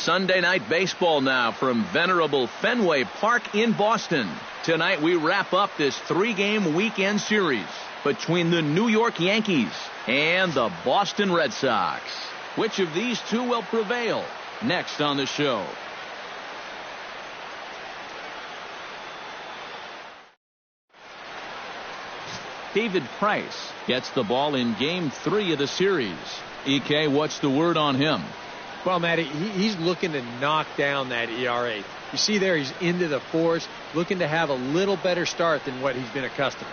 Sunday night baseball now from venerable Fenway Park in Boston. Tonight we wrap up this 3-game weekend series between the New York Yankees and the Boston Red Sox. Which of these two will prevail? Next on the show. David Price gets the ball in Game 3 of the series. EK, what's the word on him? Well, Matty, he's looking to knock down that ERA. You see there, he's into the fours, looking to have a little better start than what he's been accustomed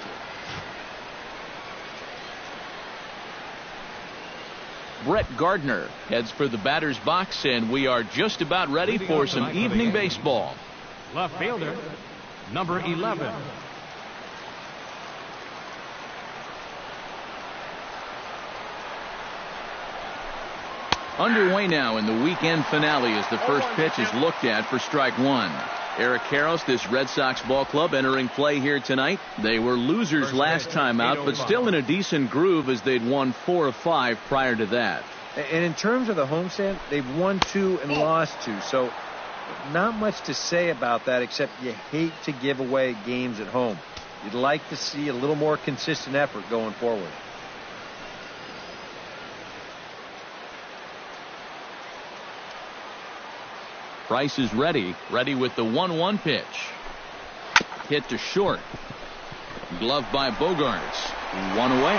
to. Brett Gardner heads for the batter's box, and we are just about ready for some evening baseball. Left fielder, number 11. Underway now in the weekend finale as the first pitch is looked at for strike one. Eric Karros, this Red Sox ball club, entering play here tonight. They were losers last time out, but still in a decent groove as they'd won 4 of 5 prior to that. And in terms of the homestand, they've won 2 and lost 2. So not much to say about that, except you hate to give away games at home. You'd like to see a little more consistent effort going forward. Price is ready with the 1-1 pitch. Hit to short. Glove by Bogarts. 1 away.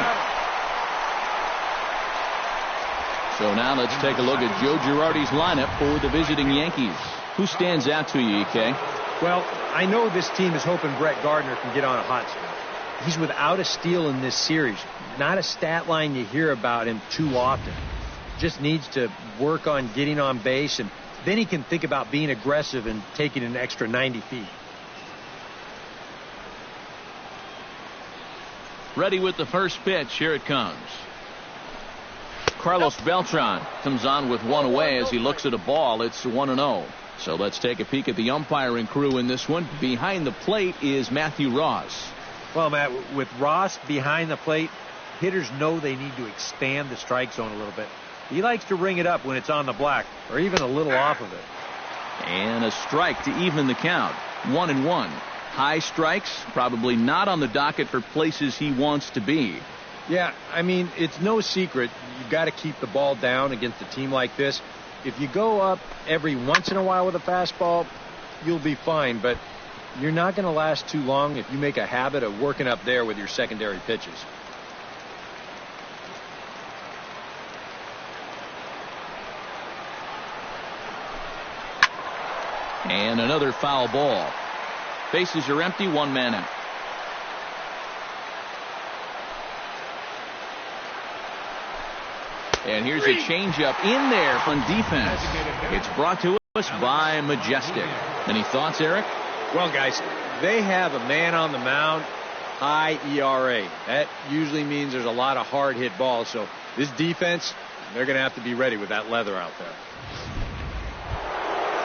So now let's take a look at Joe Girardi's lineup for the visiting Yankees. Who stands out to you, EK? Well, I know this team is hoping Brett Gardner can get on a hot streak. He's without a steal in this series. Not a stat line you hear about him too often. Just needs to work on getting on base, and then he can think about being aggressive and taking an extra 90 feet. Ready with the first pitch. Here it comes. Carlos Beltran comes on with 1 away as he looks at a ball. It's 1-0. So let's take a peek at the umpiring crew in this one. Behind the plate is Matthew Ross. Well, Matt, with Ross behind the plate, hitters know they need to expand the strike zone a little bit. He likes to ring it up when it's on the black, or even a little off of it. And a strike to even the count. 1-1. High strikes, probably not on the docket for places he wants to be. Yeah, I mean, it's no secret. You've got to keep the ball down against a team like this. If you go up every once in a while with a fastball, you'll be fine. But you're not going to last too long if you make a habit of working up there with your secondary pitches. And another foul ball. Bases are empty, 1 man out. And here's a changeup in there on defense. It's brought to us by Majestic. Any thoughts, Eric? Well, guys, they have a man on the mound, high ERA. That usually means there's a lot of hard hit balls. So this defense, they're going to have to be ready with that leather out there.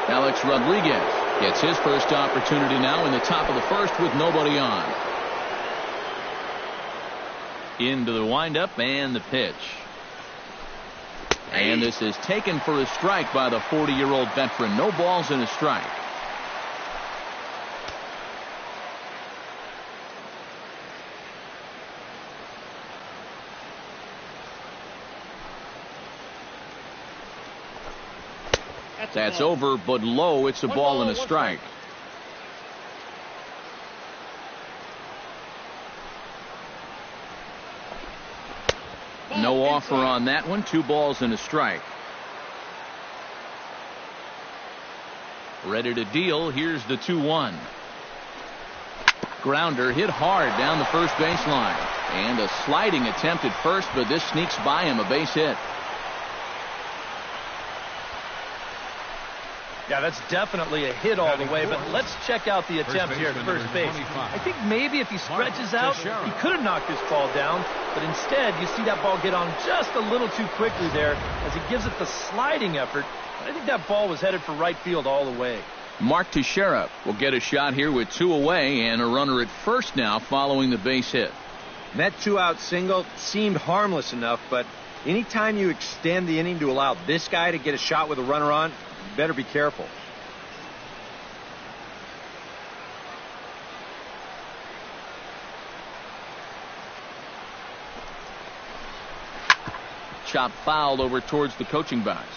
Alex Rodriguez gets his first opportunity now in the top of the first with nobody on. Into the windup and the pitch. And this is taken for a strike by the 40-year-old veteran. No balls and a strike. That's over, but low. It's a ball and a strike. No offer on that one. 2 balls and a strike. Ready to deal. Here's the 2-1. Grounder hit hard down the first baseline. And a sliding attempt at first, but this sneaks by him, a base hit. Yeah, that's definitely a hit all the way, but let's check out the attempt here at first base. I think maybe if he stretches out, he could have knocked this ball down, but instead you see that ball get on just a little too quickly there as he gives it the sliding effort. I think that ball was headed for right field all the way. Mark Teixeira will get a shot here with 2 away and a runner at first now following the base hit. And that 2-out single seemed harmless enough, but anytime you extend the inning to allow this guy to get a shot with a runner on, You better be careful. Chop foul over towards the coaching box.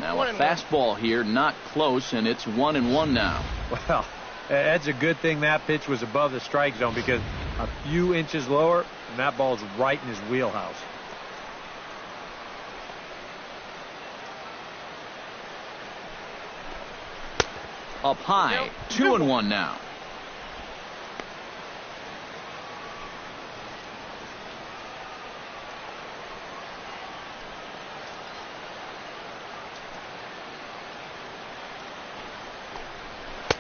Now a fastball here, not close, and it's 1-1 now. Well, that's a good thing that pitch was above the strike zone, because a few inches lower and that ball's right in his wheelhouse. Up high, 2-1 now.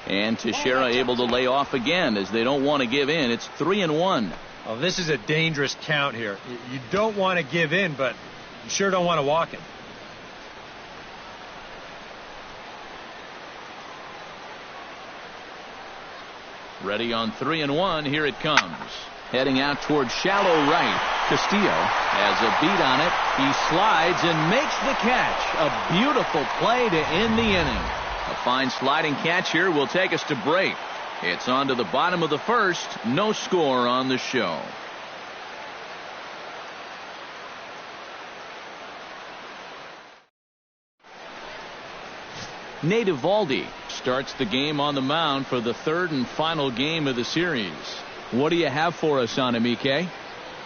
And Teixeira able to lay off again as they don't want to give in. It's 3-1. Oh, this is a dangerous count here. You don't want to give in, but you sure don't want to walk him. Ready on 3-1. Here it comes. Heading out towards shallow right. Castillo has a beat on it. He slides and makes the catch. A beautiful play to end the inning. A fine sliding catch here will take us to break. It's on to the bottom of the first. No score on the show. Nate Eovaldi starts the game on the mound for the third and final game of the series. What do you have for us on him, EK?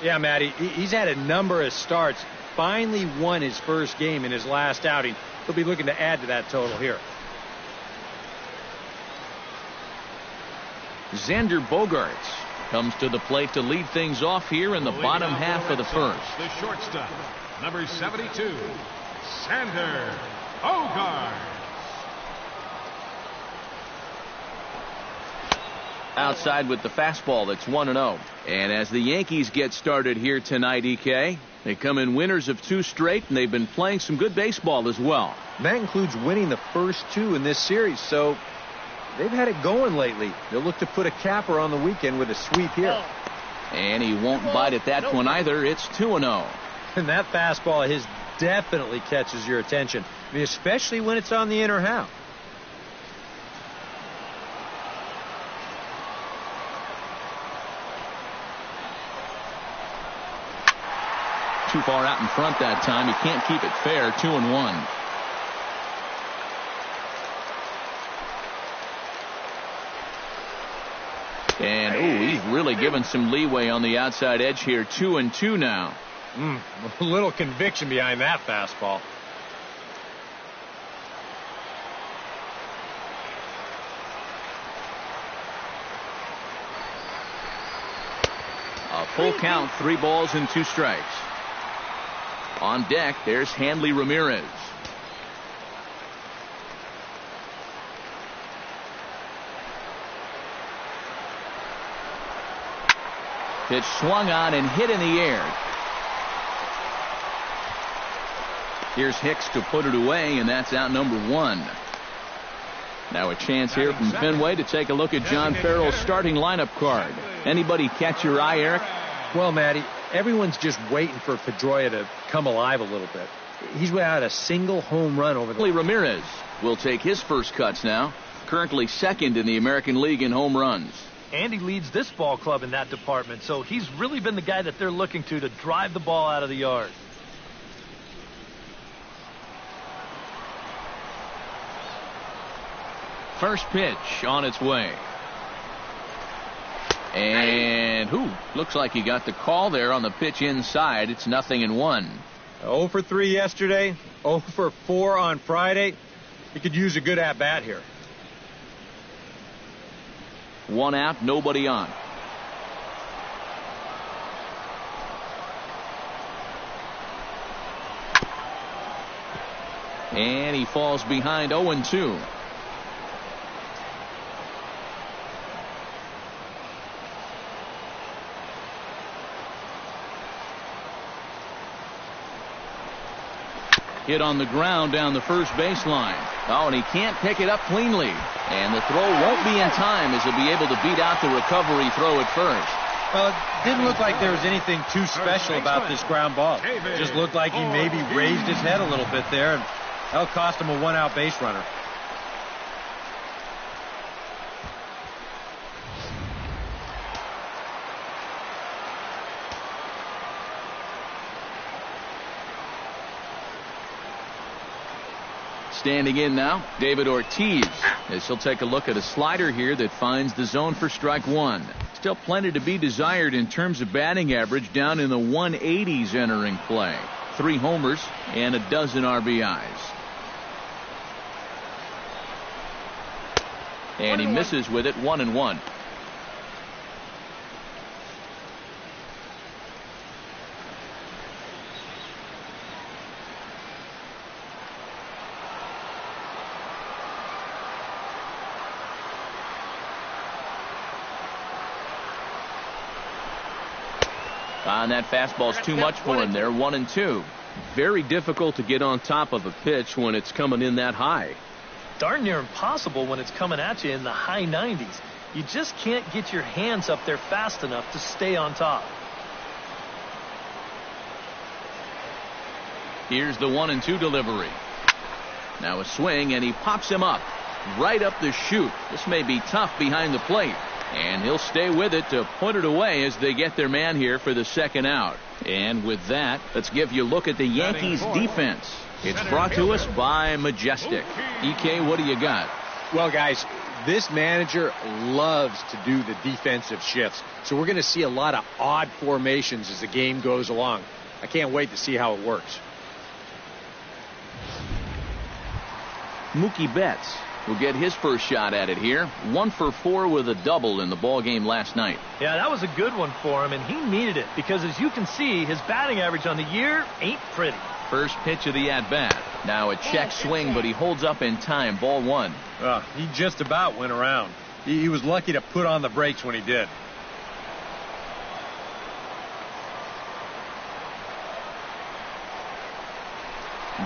Yeah, Matty, he's had a number of starts. Finally won his first game in his last outing. He'll be looking to add to that total here. Xander Bogaerts comes to the plate to lead things off here in the bottom half of the first. The shortstop, number 72, Xander Bogaerts. Outside with the fastball. That's 1-0. And as the Yankees get started here tonight, EK, they come in winners of 2 straight, and they've been playing some good baseball as well. And that includes winning the first 2 in this series, so they've had it going lately. They'll look to put a capper on the weekend with a sweep here. And he won't bite at that one either. It's 2-0. And that fastball of his definitely catches your attention. I mean, especially when it's on the inner half. Too far out in front that time. He can't keep it fair. 2-1. And he's really given some leeway on the outside edge here. 2-2 now. A little conviction behind that fastball. A full count, 3 balls and 2 strikes. On deck, there's Hanley Ramirez. Pitch swung on and hit in the air. Here's Hicks to put it away, and that's out number 1. Now a chance here from Fenway to take a look at John Farrell's starting lineup card. Anybody catch your eye, Eric? Well, Matty, everyone's just waiting for Pedroia to come alive a little bit. He's without a single home run over the... Ramirez will take his first cuts now. Currently second in the American League in home runs. And he leads this ball club in that department, so he's really been the guy that they're looking to drive the ball out of the yard. First pitch on its way. And looks like he got the call there on the pitch inside. It's 0-1. 0 for 3 yesterday, 0 for 4 on Friday. He could use a good at-bat here. 1 out, nobody on. And he falls behind 0-2. Hit on the ground down the first baseline. Oh, and he can't pick it up cleanly. And the throw won't be in time as he'll be able to beat out the recovery throw at first. Well, it didn't look like there was anything too special about this ground ball. It just looked like he maybe raised his head a little bit there, and that'll cost him a one-out base runner. Standing in now, David Ortiz, as he'll take a look at a slider here that finds the zone for strike one. Still plenty to be desired in terms of batting average, down in the 180s entering play. 3 homers and a dozen RBIs. And he misses with it, 1-1. And that fastball's too much for him there, 1-2. Very difficult to get on top of a pitch when it's coming in that high. Darn near impossible when it's coming at you in the high 90s. You just can't get your hands up there fast enough to stay on top. Here's the 1-2 delivery. Now a swing, and he pops him up right up the chute. This may be tough behind the plate. And he'll stay with it to put it away as they get their man here for the second out. And with that, let's give you a look at the Yankees defense. It's brought to us by Majestic. EK, what do you got? Well, guys, this manager loves to do the defensive shifts. So we're going to see a lot of odd formations as the game goes along. I can't wait to see how it works. Mookie Betts will get his first shot at it here. 1 for 4 with a double in the ball game last night. Yeah, that was a good one for him, and he needed it because, as you can see, his batting average on the year ain't pretty. First pitch of the at-bat. Now a check swing, but he holds up in time. Ball 1. He just about went around. He was lucky to put on the brakes when he did.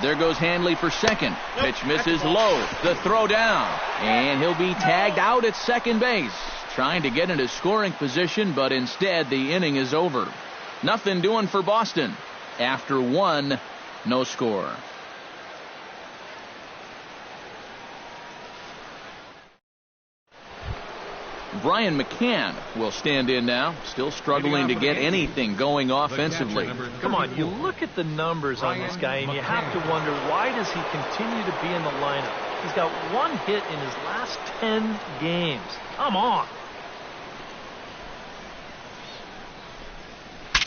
There goes Hanley for second. Pitch misses low. The throw down. And he'll be tagged out at second base. Trying to get into scoring position, but instead the inning is over. Nothing doing for Boston. After 1, no score. Brian McCann will stand in now, still struggling to get anything going offensively. Come on, you look at the numbers on this guy, and you have to wonder, why does he continue to be in the lineup? He's got 1 hit in his last 10 games. Come on.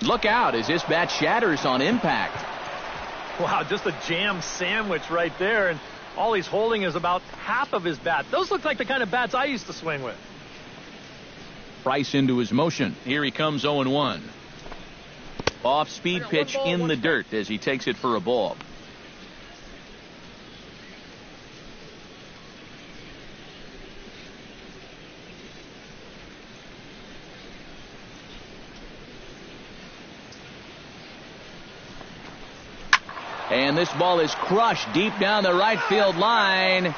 Look out as this bat shatters on impact. Wow, just a jam sandwich right there, and all he's holding is about half of his bat. Those look like the kind of bats I used to swing with. Price into his motion. Here he comes, 0-1. Off-speed pitch in the dirt as he takes it for a ball. And this ball is crushed deep down the right field line.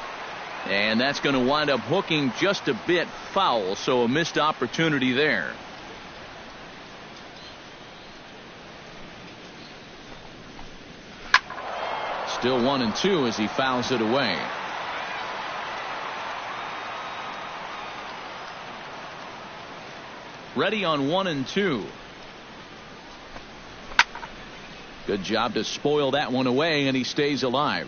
And that's going to wind up hooking just a bit foul, so a missed opportunity there. Still 1-2 as he fouls it away. Ready on 1-2. Good job to spoil that one away, and he stays alive.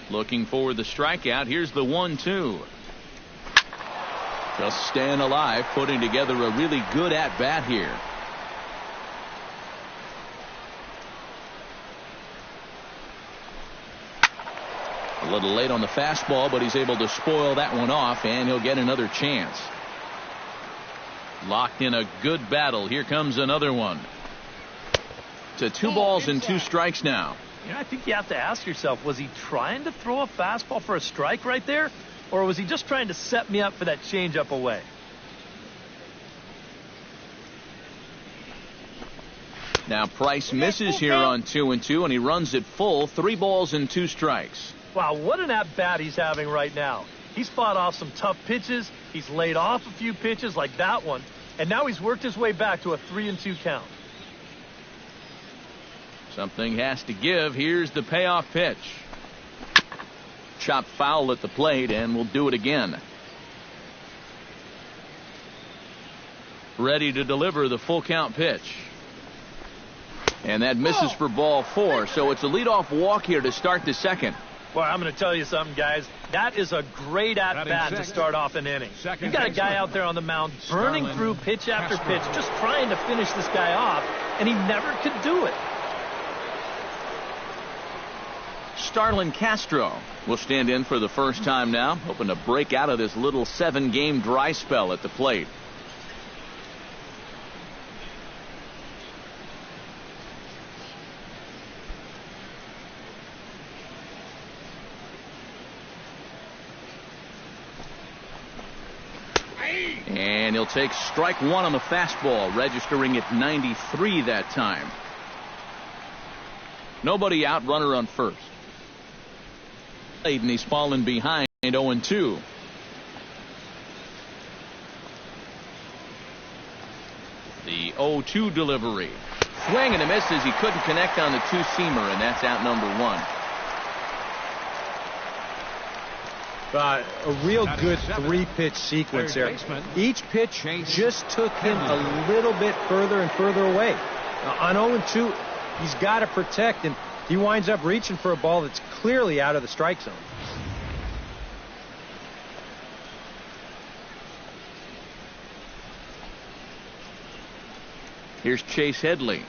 Looking for the strikeout. Here's the 1-2. Just staying alive, putting together a really good at-bat here. A little late on the fastball, but he's able to spoil that one off, and he'll get another chance. Locked in a good battle. Here comes another one. To 2 balls and 2 strikes now. You know, I think you have to ask yourself, was he trying to throw a fastball for a strike right there? Or was he just trying to set me up for that changeup away? Now Price misses here on 2-2, and he runs it full. 3 balls and 2 strikes. Wow, what an at-bat he's having right now. He's fought off some tough pitches. He's laid off a few pitches like that one. And now he's worked his way back to a 3-2 count. Something has to give. Here's the payoff pitch. Chopped foul at the plate, and we'll do it again. Ready to deliver the full count pitch. And that misses for ball 4, so it's a leadoff walk here to start the second. Boy, I'm going to tell you something, guys. That is a great at-bat to start off an inning. You got a guy out there on the mound burning through pitch after pitch, just trying to finish this guy off, and he never could do it. Starlin Castro will stand in for the first time now, hoping to break out of this little 7-game dry spell at the plate. And he'll take strike 1 on the fastball, registering at 93 that time. Nobody out, runner on first. And he's fallen behind 0-2. The 0-2 delivery. Swing and a miss as he couldn't connect on the 2-seamer, and that's out number 1. A real good 3-pitch sequence there. Each pitch just took him a little bit further and further away. On 0-2, he's got to protect, and he winds up reaching for a ball that's clearly out of the strike zone. Here's Chase Headley.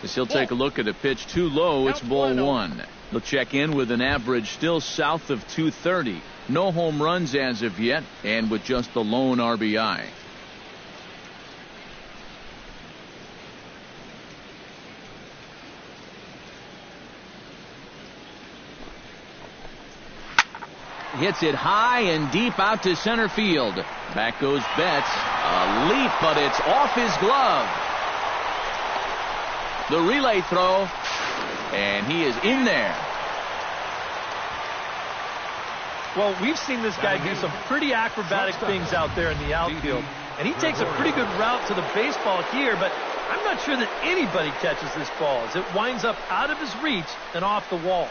As he'll take a look at a pitch too low, it's ball 1. He'll check in with an average still south of 230. No home runs as of yet, and with just the lone RBI. Hits it high and deep out to center field. Back goes Betts. A leap, but it's off his glove. The relay throw, and he is in there. Well, we've seen this guy do some pretty acrobatic things out there in the outfield, and he takes a pretty good route to the baseball here, but I'm not sure that anybody catches this ball as it winds up out of his reach and off the wall.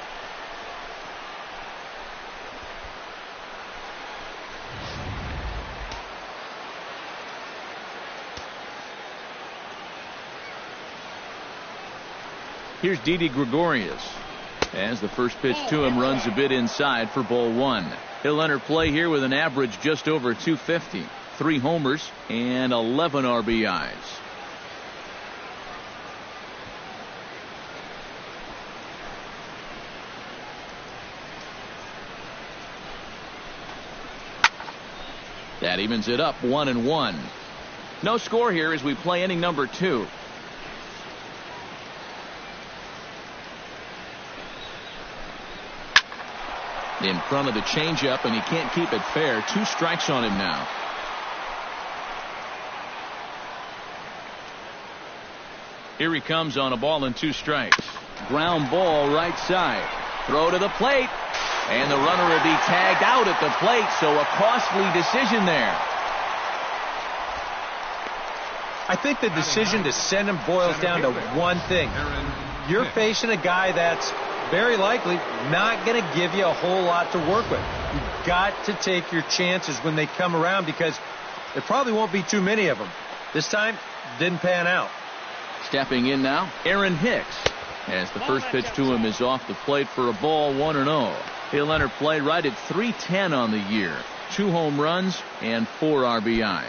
Here's Didi Gregorius. As the first pitch to him runs a bit inside for ball 1. He'll enter play here with an average just over 250. 3 homers and 11 RBIs. That evens it up 1-1. No score here as we play inning number 2. In front of the changeup, and he can't keep it fair. 2 strikes on him now. Here he comes on a ball and 2 strikes. Ground ball right side. Throw to the plate. And the runner will be tagged out at the plate, so a costly decision there. I think the decision to send him boils down to one thing. You're facing a guy that's very likely not going to give you a whole lot to work with. You've got to take your chances when they come around because there probably won't be too many of them. This time, didn't pan out. Stepping in now, Aaron Hicks. As the first pitch to him is off the plate for a ball 1-0. He'll enter play right at 310 on the year. 2 home runs and 4 RBIs.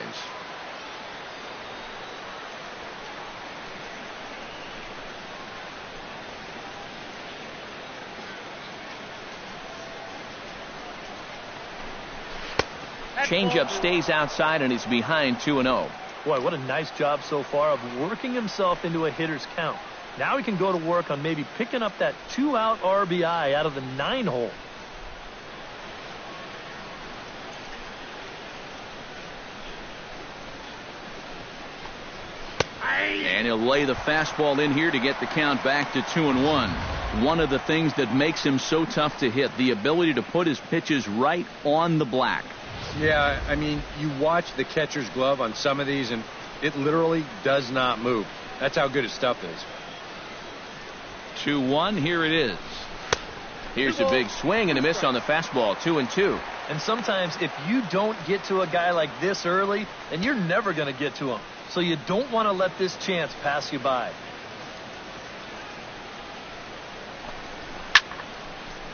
Changeup stays outside and he's behind 2-0. Boy, what a nice job so far of working himself into a hitter's count. Now he can go to work on maybe picking up that 2-out RBI out of the 9-hole. And he'll lay the fastball in here to get the count back to 2-1. One of the things that makes him so tough to hit, the ability to put his pitches right on the black. Yeah, I mean, you watch the catcher's glove on some of these, and it literally does not move. That's how good his stuff is. 2-1, here it is. Here's a big swing and a miss on the fastball, 2-2. And sometimes if you don't get to a guy like this early, then you're never going to get to him. So you don't want to let this chance pass you by.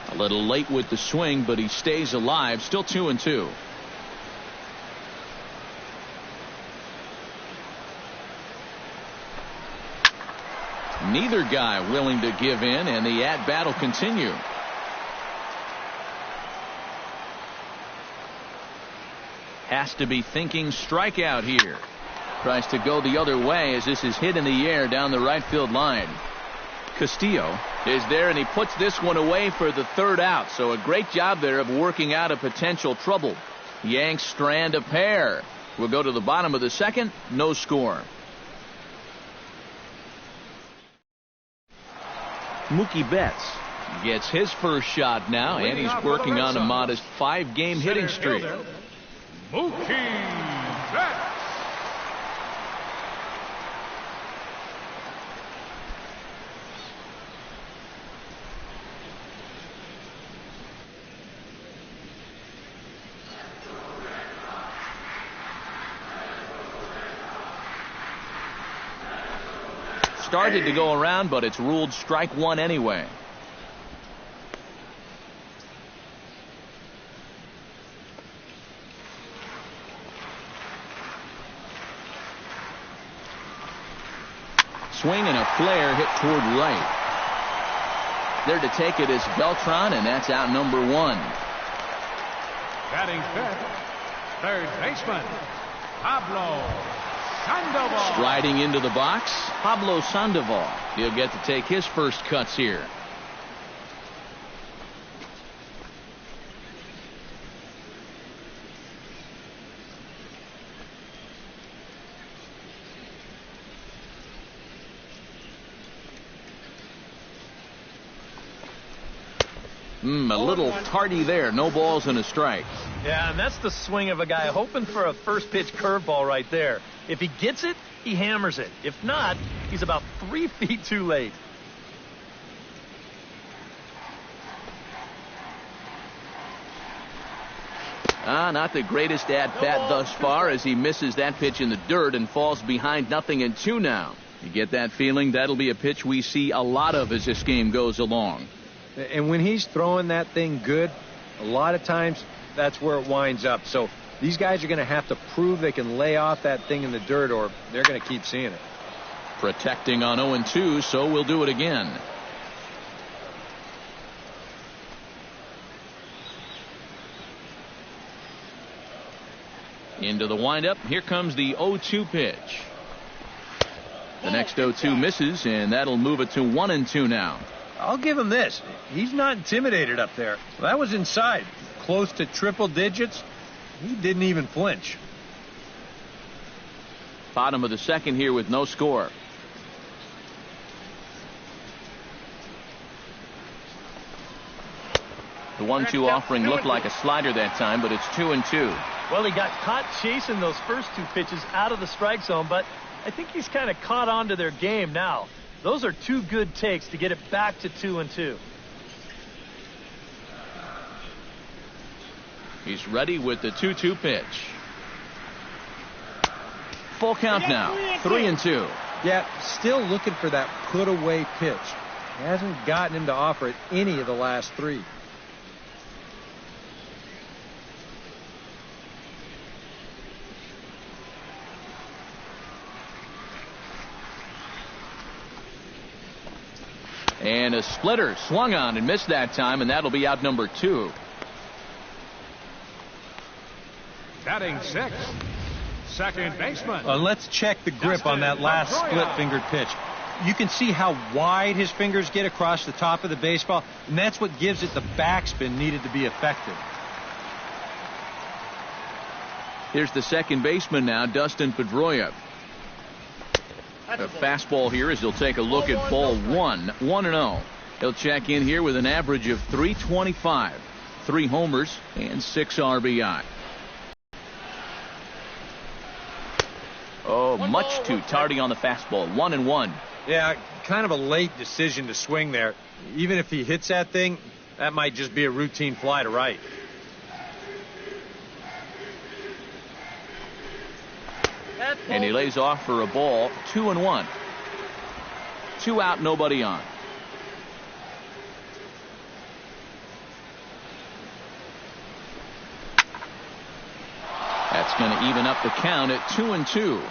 A little late with the swing, but he stays alive. Still 2-2. Neither guy willing to give in, and the at-bat will continue. Has to be thinking strikeout here. Tries to go the other way as this is hit in the air down the right field line. Castillo is there, and he puts this one away for the third out. So a great job there of working out a potential trouble. Yanks strand a pair. We'll go to the bottom of the second. No score. Mookie Betts gets his first shot now, and he's working on a modest 5-game hitting streak. Mookie Betts. Started to go around, but it's ruled strike one anyway. Swing and a flare hit toward right. There to take it is Beltran, and that's out number 1. Batting fifth, third baseman, Pablo Sandoval. Striding into the box, Pablo Sandoval. He'll get to take his first cuts here. A little tardy there. No balls and a strike. Yeah, and that's the swing of a guy hoping for a first pitch curveball right there. If he gets it, he hammers it. If not, he's about 3 feet too late. Not the greatest at-bat thus far as he misses that pitch in the dirt and falls behind 0-2 now. You get that feeling that'll be a pitch we see a lot of as this game goes along. And when he's throwing that thing good, a lot of times that's where it winds up. So these guys are going to have to prove they can lay off that thing in the dirt, or they're going to keep seeing it. Protecting on 0-2, so we'll do it again. Into the windup. Here comes the 0-2 pitch. The next 0-2 misses, and that'll move it to 1-2 now. I'll give him this. He's not intimidated up there. That was inside. Close to triple digits. He didn't even flinch. Bottom of the second here with no score. The 1-2 offering looked like a slider that time, but it's 2-2. Well, he got caught chasing those first 2 pitches out of the strike zone, but I think he's kind of caught on to their game now. Those are 2 good takes to get it back to 2-2. He's ready with the 2-2 pitch. Full count now. 3-2. Yeah, still looking for that put-away pitch. Hasn't gotten him to offer it any of the last 3. And a splitter swung on and missed that time, and that'll be out number 2. Batting sixth, second baseman. Let's check the grip on that last split-fingered pitch. You can see how wide his fingers get across the top of the baseball, and that's what gives it the backspin needed to be effective. Here's the second baseman now, Dustin Pedroia. The fastball here as he'll take a look at ball one, 1-0. He'll check in here with an average of 325, 3 homers, and 6 RBI. Oh, much too tardy on the fastball. 1-1. Yeah, kind of a late decision to swing there. Even if he hits that thing, that might just be a routine fly to right. And he lays off for a ball. 2-1. 2 out, nobody on. That's going to even up the count at 2-2.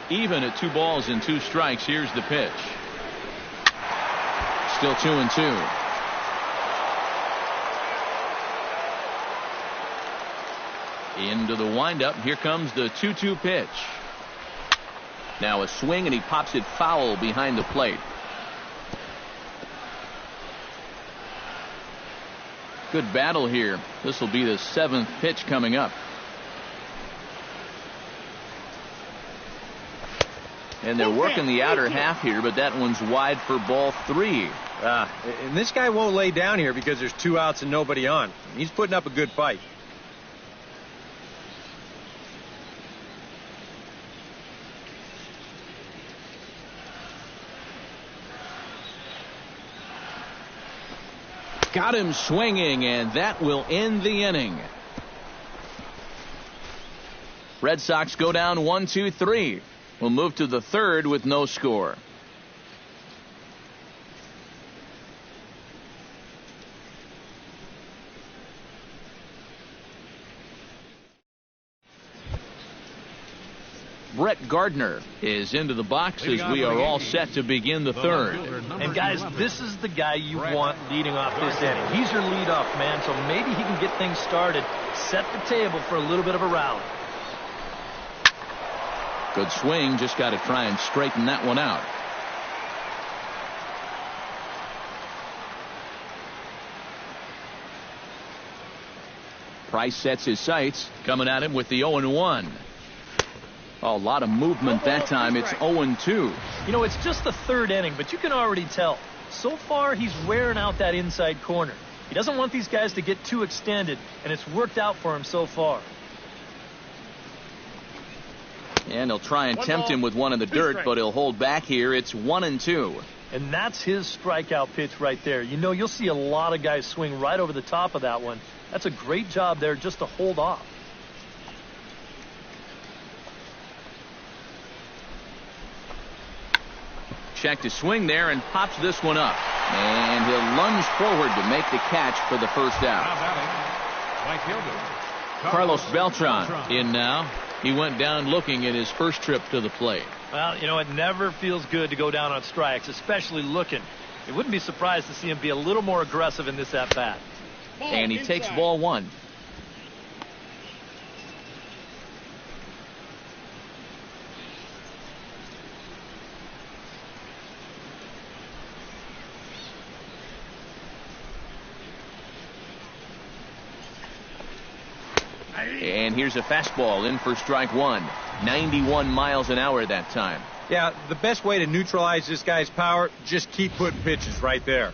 Even at 2 balls and 2 strikes. Here's the pitch. Still 2-2. Into the windup. Here comes the 2-2 pitch. Now a swing, and he pops it foul behind the plate. Good battle here. This will be the 7th pitch coming up. And they're working the outer half here, but that one's wide for ball 3. And this guy won't lay down here because there's 2 outs and nobody on. He's putting up a good fight. Got him swinging, and that will end the inning. Red Sox go down 1-2-3. We'll move to the 3rd with no score. Brett Gardner is into the box as we are all set to begin the 3rd. And guys, this is the guy you want leading off this inning. He's your leadoff man, so maybe he can get things started, set the table for a little bit of a rally. Good swing, just got to try and straighten that one out. Price sets his sights, coming at him with the 0-1. Oh, a lot of movement that time. It's 0-2. You know, it's just the 3rd inning, but you can already tell. So far, he's wearing out that inside corner. He doesn't want these guys to get too extended, and it's worked out for him so far. And he'll try and tempt him with one in the dirt, but he'll hold back here. It's 1-2. And that's his strikeout pitch right there. You know, you'll see a lot of guys swing right over the top of that one. That's a great job there just to hold off. Check to swing there and pops this one up. And he'll lunge forward to make the catch for the first out. Carlos Beltran in now. He went down looking at his first trip to the plate. Well, you know, it never feels good to go down on strikes, especially looking. You wouldn't be surprised to see him be a little more aggressive in this at-bat. And he takes ball 1. And here's a fastball in for strike 1. 91 miles an hour that time. Yeah, the best way to neutralize this guy's power, just keep putting pitches right there.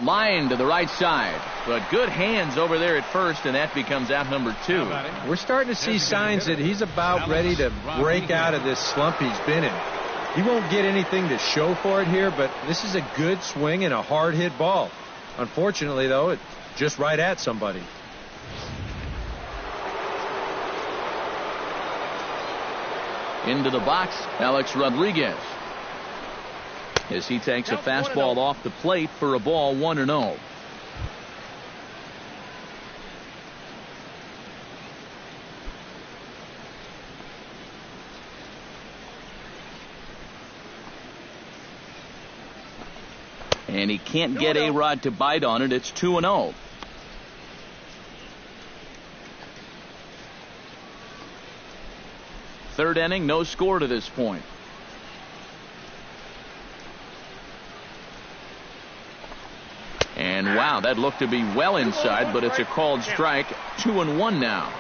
Line to the right side. But good hands over there at first, and that becomes out number 2. We're starting to see signs that he's about ready to break out of this slump he's been in. He won't get anything to show for it here, but this is a good swing and a hard hit ball. Unfortunately, though, it's just right at somebody. Into the box, Alex Rodriguez. As he takes a fastball off the plate for a ball 1-0. And he can't get A-Rod to bite on it. It's 2-0. Third inning, no score to this point. And wow, that looked to be well inside, but it's a called strike. 2-1 now.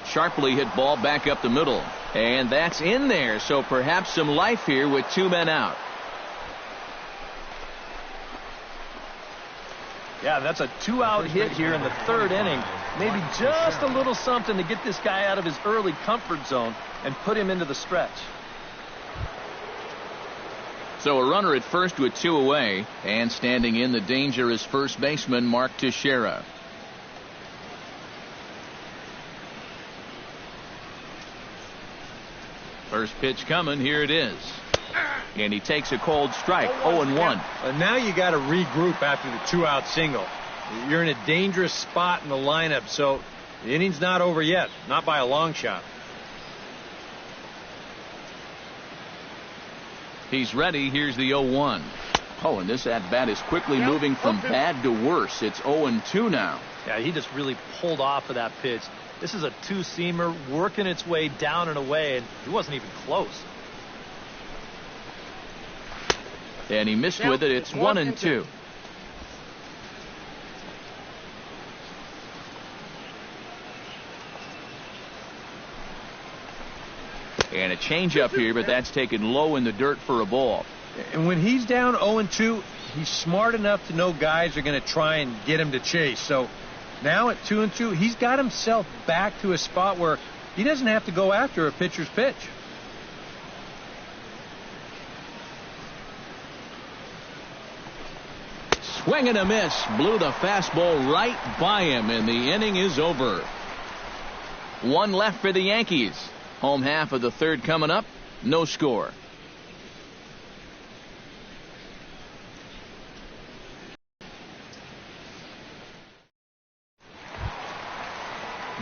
Sharply hit ball back up the middle. And that's in there, so perhaps some life here with 2 men out. Yeah, that's a 2-out hit here in the 3rd inning. Maybe just a little something to get this guy out of his early comfort zone and put him into the stretch. So a runner at first with 2 away, and standing in the danger is first baseman Mark Teixeira. First pitch coming, here it is. And he takes a cold strike, 0-1. Now you got to regroup after the 2-out single. You're in a dangerous spot in the lineup, so the inning's not over yet, not by a long shot. He's ready. Here's the 0-1. Oh, and this at-bat is quickly moving from bad to worse. It's 0-2 now. Yeah, he just really pulled off of that pitch. This is a 2-seamer working its way down and away, and he wasn't even close. And he missed with it. It's 1-2. And a changeup here, but that's taken low in the dirt for a ball. And when he's down 0-2, he's smart enough to know guys are going to try and get him to chase. So now at 2-2, he's got himself back to a spot where he doesn't have to go after a pitcher's pitch. Swing and a miss. Blew the fastball right by him, and the inning is over. 1 left for the Yankees. Home half of the 3rd coming up. No score.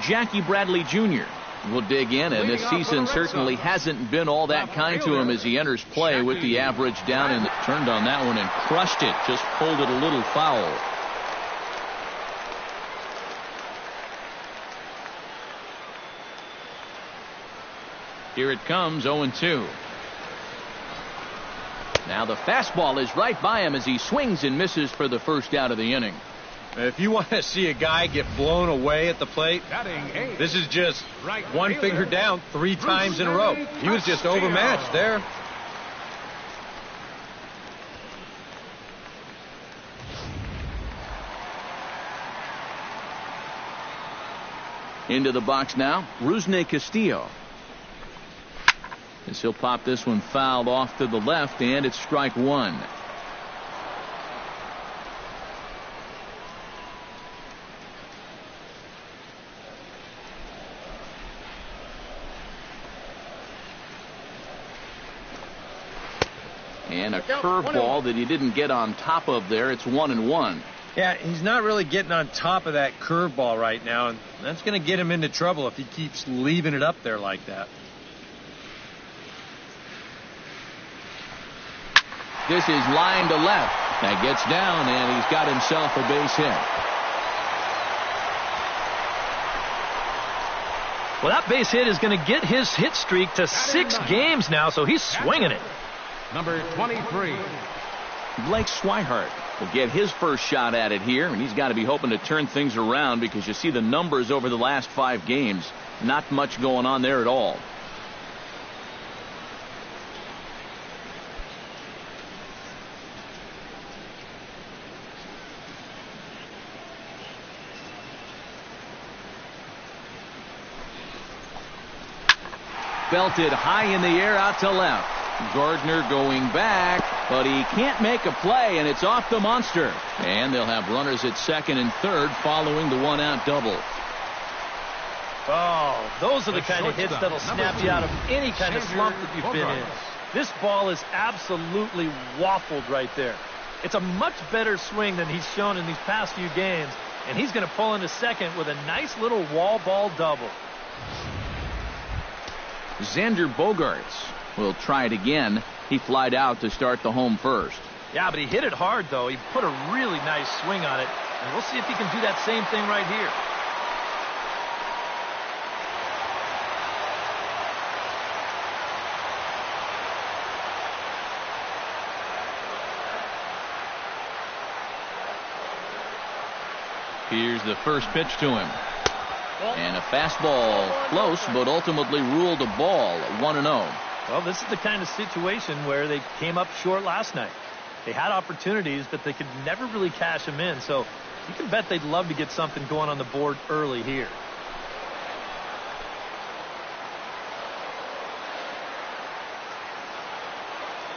Jackie Bradley Jr. will dig in, and this season certainly hasn't been all that kind to him as he enters play with the average down, and turned on that one and crushed it. Just pulled it a little foul. Here it comes, 0-2. Now the fastball is right by him as he swings and misses for the first out of the inning. If you want to see a guy get blown away at the plate, this is just one finger down 3 times in a row. He was just overmatched there. Into the box now, Rusney Castillo. As he'll pop this one fouled off to the left, and it's strike 1. And a curveball that he didn't get on top of there. It's 1-1. Yeah, he's not really getting on top of that curveball right now, and that's going to get him into trouble if he keeps leaving it up there like that. This is line to left. That gets down, and he's got himself a base hit. Well, that base hit is going to get his hit streak to 6 games now, so he's swinging it. Number 23. Blake Swihart will get his first shot at it here, and he's got to be hoping to turn things around because you see the numbers over the last 5 games. Not much going on there at all. Belted high in the air out to left. Gardner going back, but he can't make a play, and it's off the monster. And they'll have runners at 2nd and 3rd following the 1-out double. Oh, those are the kind of hits that'll snap you out of any kind of slump that you've been in. This ball is absolutely waffled right there. It's a much better swing than he's shown in these past few games, and he's going to pull into 2nd with a nice little wall ball double. Xander Bogaerts will try it again. He flied out to start the home first. Yeah, but he hit it hard, though. He put a really nice swing on it. And we'll see if he can do that same thing right here. Here's the first pitch to him. And a fastball close, but ultimately ruled a ball, 1-0. Well, this is the kind of situation where they came up short last night. They had opportunities, but they could never really cash them in. So you can bet they'd love to get something going on the board early here.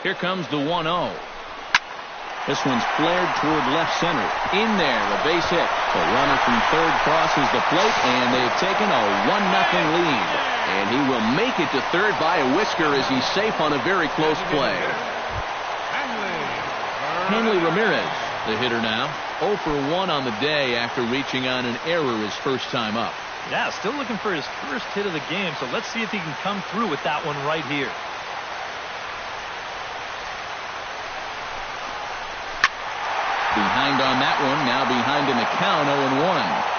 Here comes the 1-0. This one's flared toward left center. In there, a base hit. The runner from third crosses the plate, and they've taken a 1-0 lead. And he will make it to third by a whisker as he's safe on a very close play. Hanley Ramirez, the hitter now. 0 for 1 on the day after reaching on an error his first time up. Yeah, still looking for his first hit of the game, so let's see if he can come through with that one right here. Behind on that one, now behind in the count, 0-1.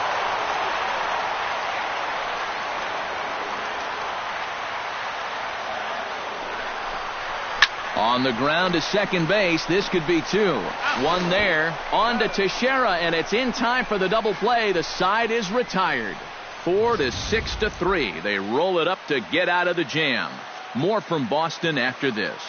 On the ground to second base, this could be 2. One there, on to Teixeira, and it's in time for the double play. The side is retired. 4-6-3. They roll it up to get out of the jam. More from Boston after this.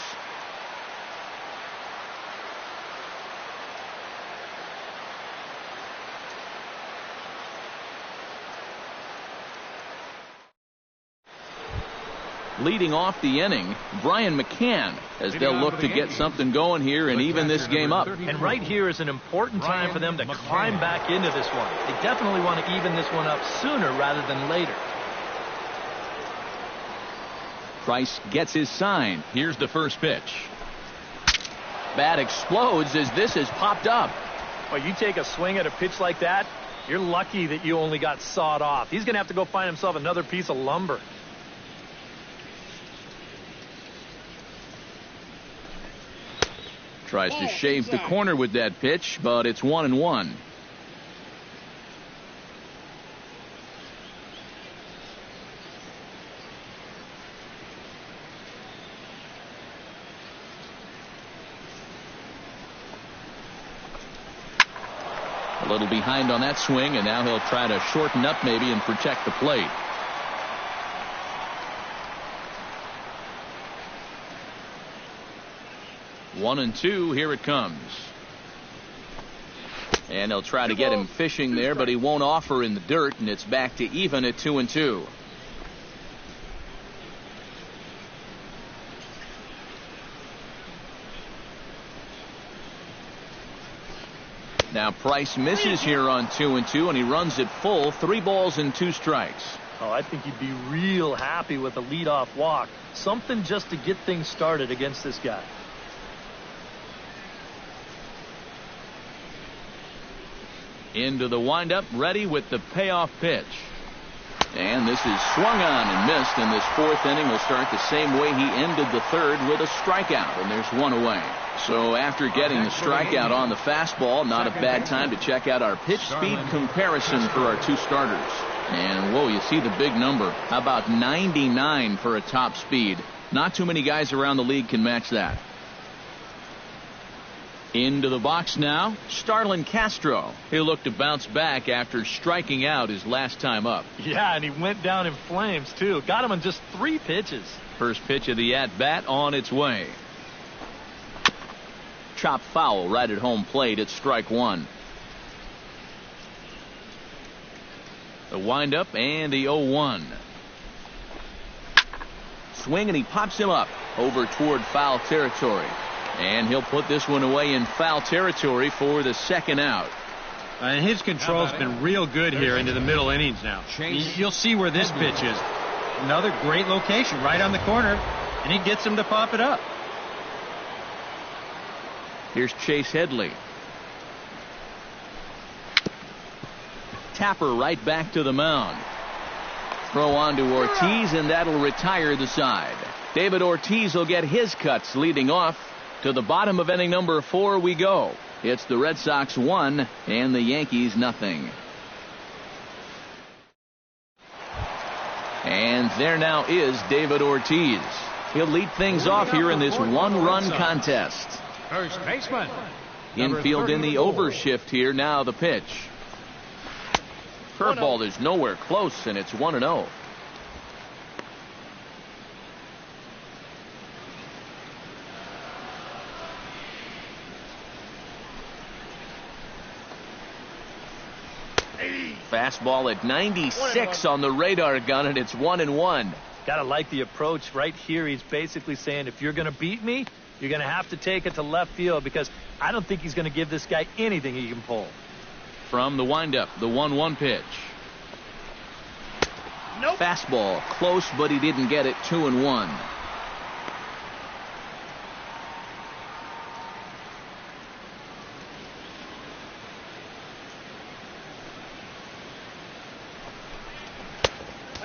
Leading off the inning, Brian McCann, as they'll look to get something going here and even this game up. And right here is an important time for them to climb back into this one. They definitely want to even this one up sooner rather than later. Price gets his sign. Here's the first pitch. Bat explodes as this has popped up. Well, you take a swing at a pitch like that, you're lucky that you only got sawed off. He's going to have to go find himself another piece of lumber. Tries to shave the corner with that pitch, but it's 1-1. A little behind on that swing, and now he'll try to shorten up maybe and protect the plate. One and two, here it comes. And they'll try to get him fishing there, but he won't offer in the dirt, and it's back to even at 2-2. Now Price misses here on 2-2, and he runs it full, 3 balls and 2 strikes. Oh, I think he'd be real happy with a leadoff walk. Something just to get things started against this guy. Into the windup, ready with the payoff pitch. And this is swung on and missed, and this 4th inning will start the same way he ended the 3rd with a strikeout, and there's 1 away. So after getting the strikeout on the fastball, not a bad time to check out our pitch speed comparison for our 2 starters. And whoa, you see the big number. How about 99 for a top speed? Not too many guys around the league can match that. Into the box now, Starlin Castro. He'll look to bounce back after striking out his last time up. Yeah, and he went down in flames, too. Got him on just 3 pitches. First pitch of the at-bat on its way. Chop foul right at home plate at strike 1. The windup and the 0-1. Swing, and he pops him up over toward foul territory. And he'll put this one away in foul territory for the 2nd out. And his control's been real good here into the middle innings now. You'll see where this pitch is. Another great location right on the corner, and he gets him to pop it up. Here's Chase Headley. Tapper right back to the mound. Throw on to Ortiz, and that'll retire the side. David Ortiz will get his cuts leading off. To the bottom of inning number 4 we go. It's the Red Sox 1 and the Yankees nothing. And there now is David Ortiz. He'll lead things off here in this one-run contest. First baseman. Infield in the overshift here. Now the pitch. Curveball is nowhere close, and it's 1-0. Fastball at 96 on the radar gun, and it's 1-1. Gotta like the approach right here. He's basically saying, if you're going to beat me, you're going to have to take it to left field, because I don't think he's going to give this guy anything he can pull. From the windup, the 1-1 pitch. Nope. Fastball close, but he didn't get it. 2-1.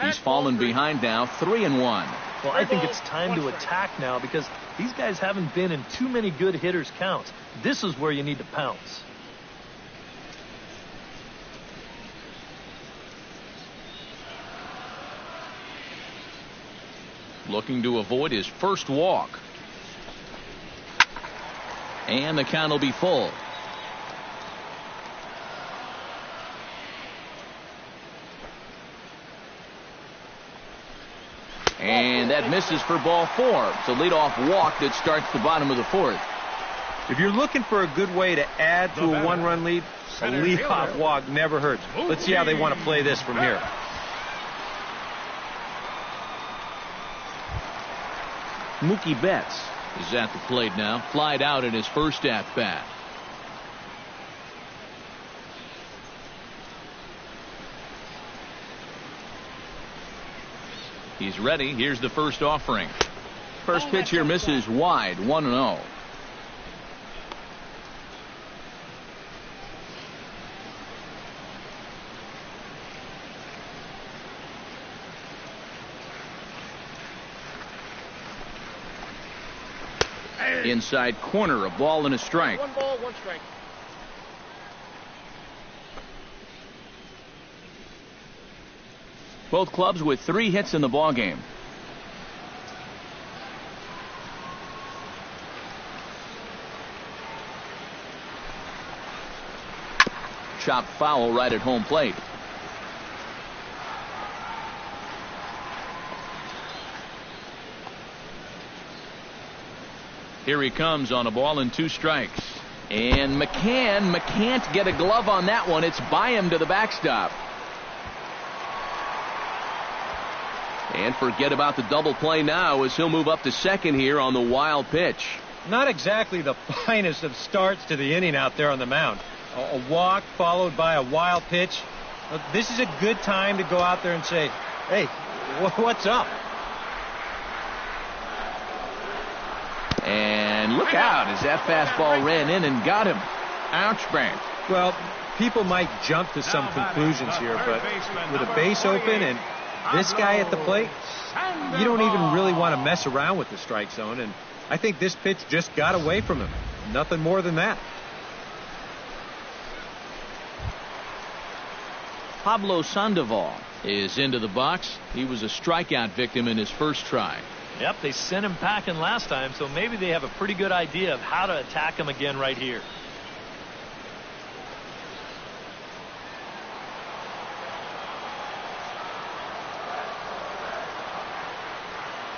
He's fallen behind now. 3-1. Well, I think it's time to attack now, because these guys haven't been in too many good hitters' counts. This is where you need to pounce. Looking to avoid his first walk. And the count will be full. And that misses for ball 4. It's a leadoff walk that starts the bottom of the 4th. If you're looking for a good way to add to a one-run lead, a leadoff walk never hurts. Let's see how they want to play this from here. Mookie Betts is at the plate now. Flied out in his first at-bat. He's ready. Here's the first offering. First pitch here misses wide. 1-0. Inside corner, a ball and a strike. 1 ball, 1 strike. Both clubs with 3 hits in the ballgame. Chopped foul right at home plate. Here he comes on a ball and 2 strikes. And McCann can't get a glove on that one. It's by him to the backstop. And forget about the double play now, as he'll move up to second here on the wild pitch. Not exactly the finest of starts to the inning out there on the mound. A walk followed by a wild pitch. This is a good time to go out there and say, hey, what's up? And look out as that fastball ran in and got him. Ouch, Brant. Well, people might jump to some conclusions here, but with a base open and this guy at the plate, you don't even really want to mess around with the strike zone, and I think this pitch just got away from him. Nothing more than that. Pablo Sandoval is into the box. He was a strikeout victim in his first try. Yep, they sent him packing last time, so maybe they have a pretty good idea of how to attack him again right here.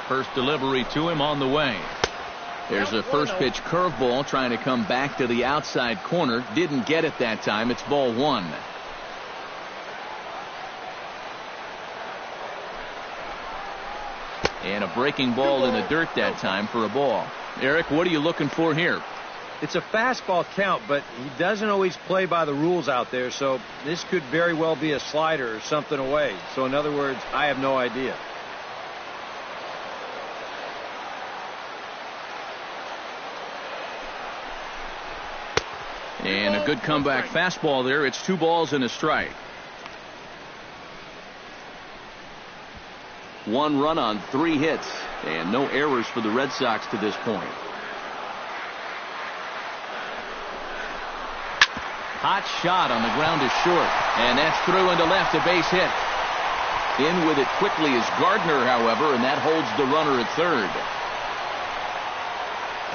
First delivery to him on the way. There's a first pitch curveball trying to come back to the outside corner. Didn't get it that time. It's ball 1. And a breaking ball in the dirt that time for a ball. Eric, what are you looking for here? It's a fastball count, but he doesn't always play by the rules out there, so this could very well be a slider or something away. So in other words, I have no idea. And a good comeback fastball there. It's 2 balls and a strike. 1 run on 3 hits, and no errors for the Red Sox to this point. Hot shot on the ground is short. And that's through into left, a base hit. In with it quickly is Gardner, however, and that holds the runner at third.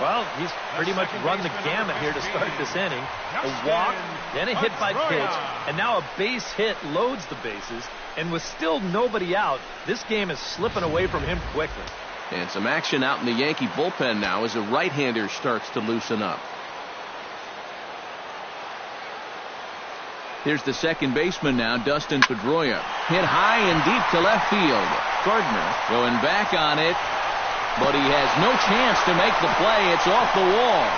Well, he's pretty much run the gamut here to start this inning. A walk, then a hit by pitch, and now a base hit loads the bases. And with still nobody out, this game is slipping away from him quickly. And some action out in the Yankee bullpen now as a right-hander starts to loosen up. Here's the second baseman now, Dustin Pedroia. Hit high and deep to left field. Gardner going back on it, but he has no chance to make the play. It's off the wall.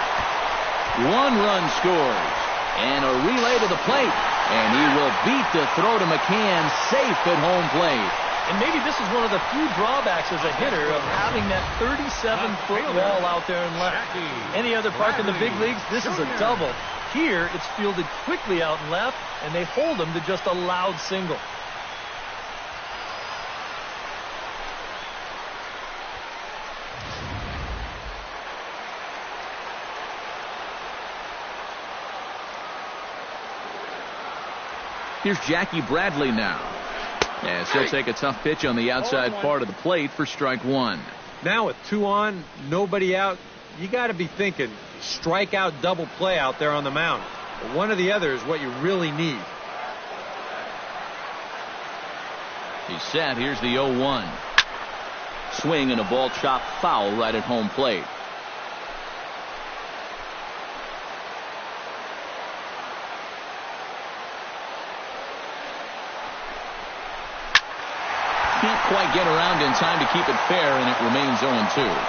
1 run scores. And a relay to the plate. And he will beat the throw to McCann, safe at home plate. And maybe this is one of the few drawbacks as a hitter of having that 37-foot wall out there in left. Any other park in the big leagues, this is a double. Here, it's fielded quickly out in left, and they hold him to just a loud single. Here's Jackie Bradley now. As he'll take a tough pitch on the outside part of the plate for strike 1. Now with 2 on, nobody out, you got to be thinking strikeout double play out there on the mound. But one or the other is what you really need. He's set. Here's the 0-1. Swing and a ball chopped foul right at home plate. Can't quite get around in time to keep it fair, and it remains 0-2.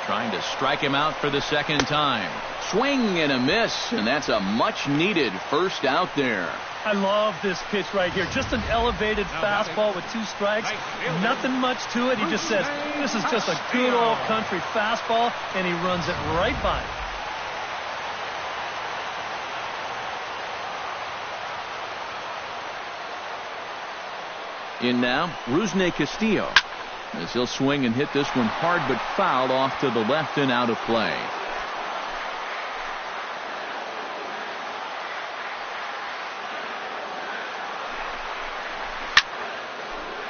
Trying to strike him out for the second time. Swing and a miss, and that's a much-needed first out there. I love this pitch right here. Just an elevated fastball with 2 strikes. Nothing much to it. He just says, this is just a good old country fastball, and he runs it right by it. In now, Rusney Castillo, as he'll swing and hit this one hard but foul off to the left and out of play.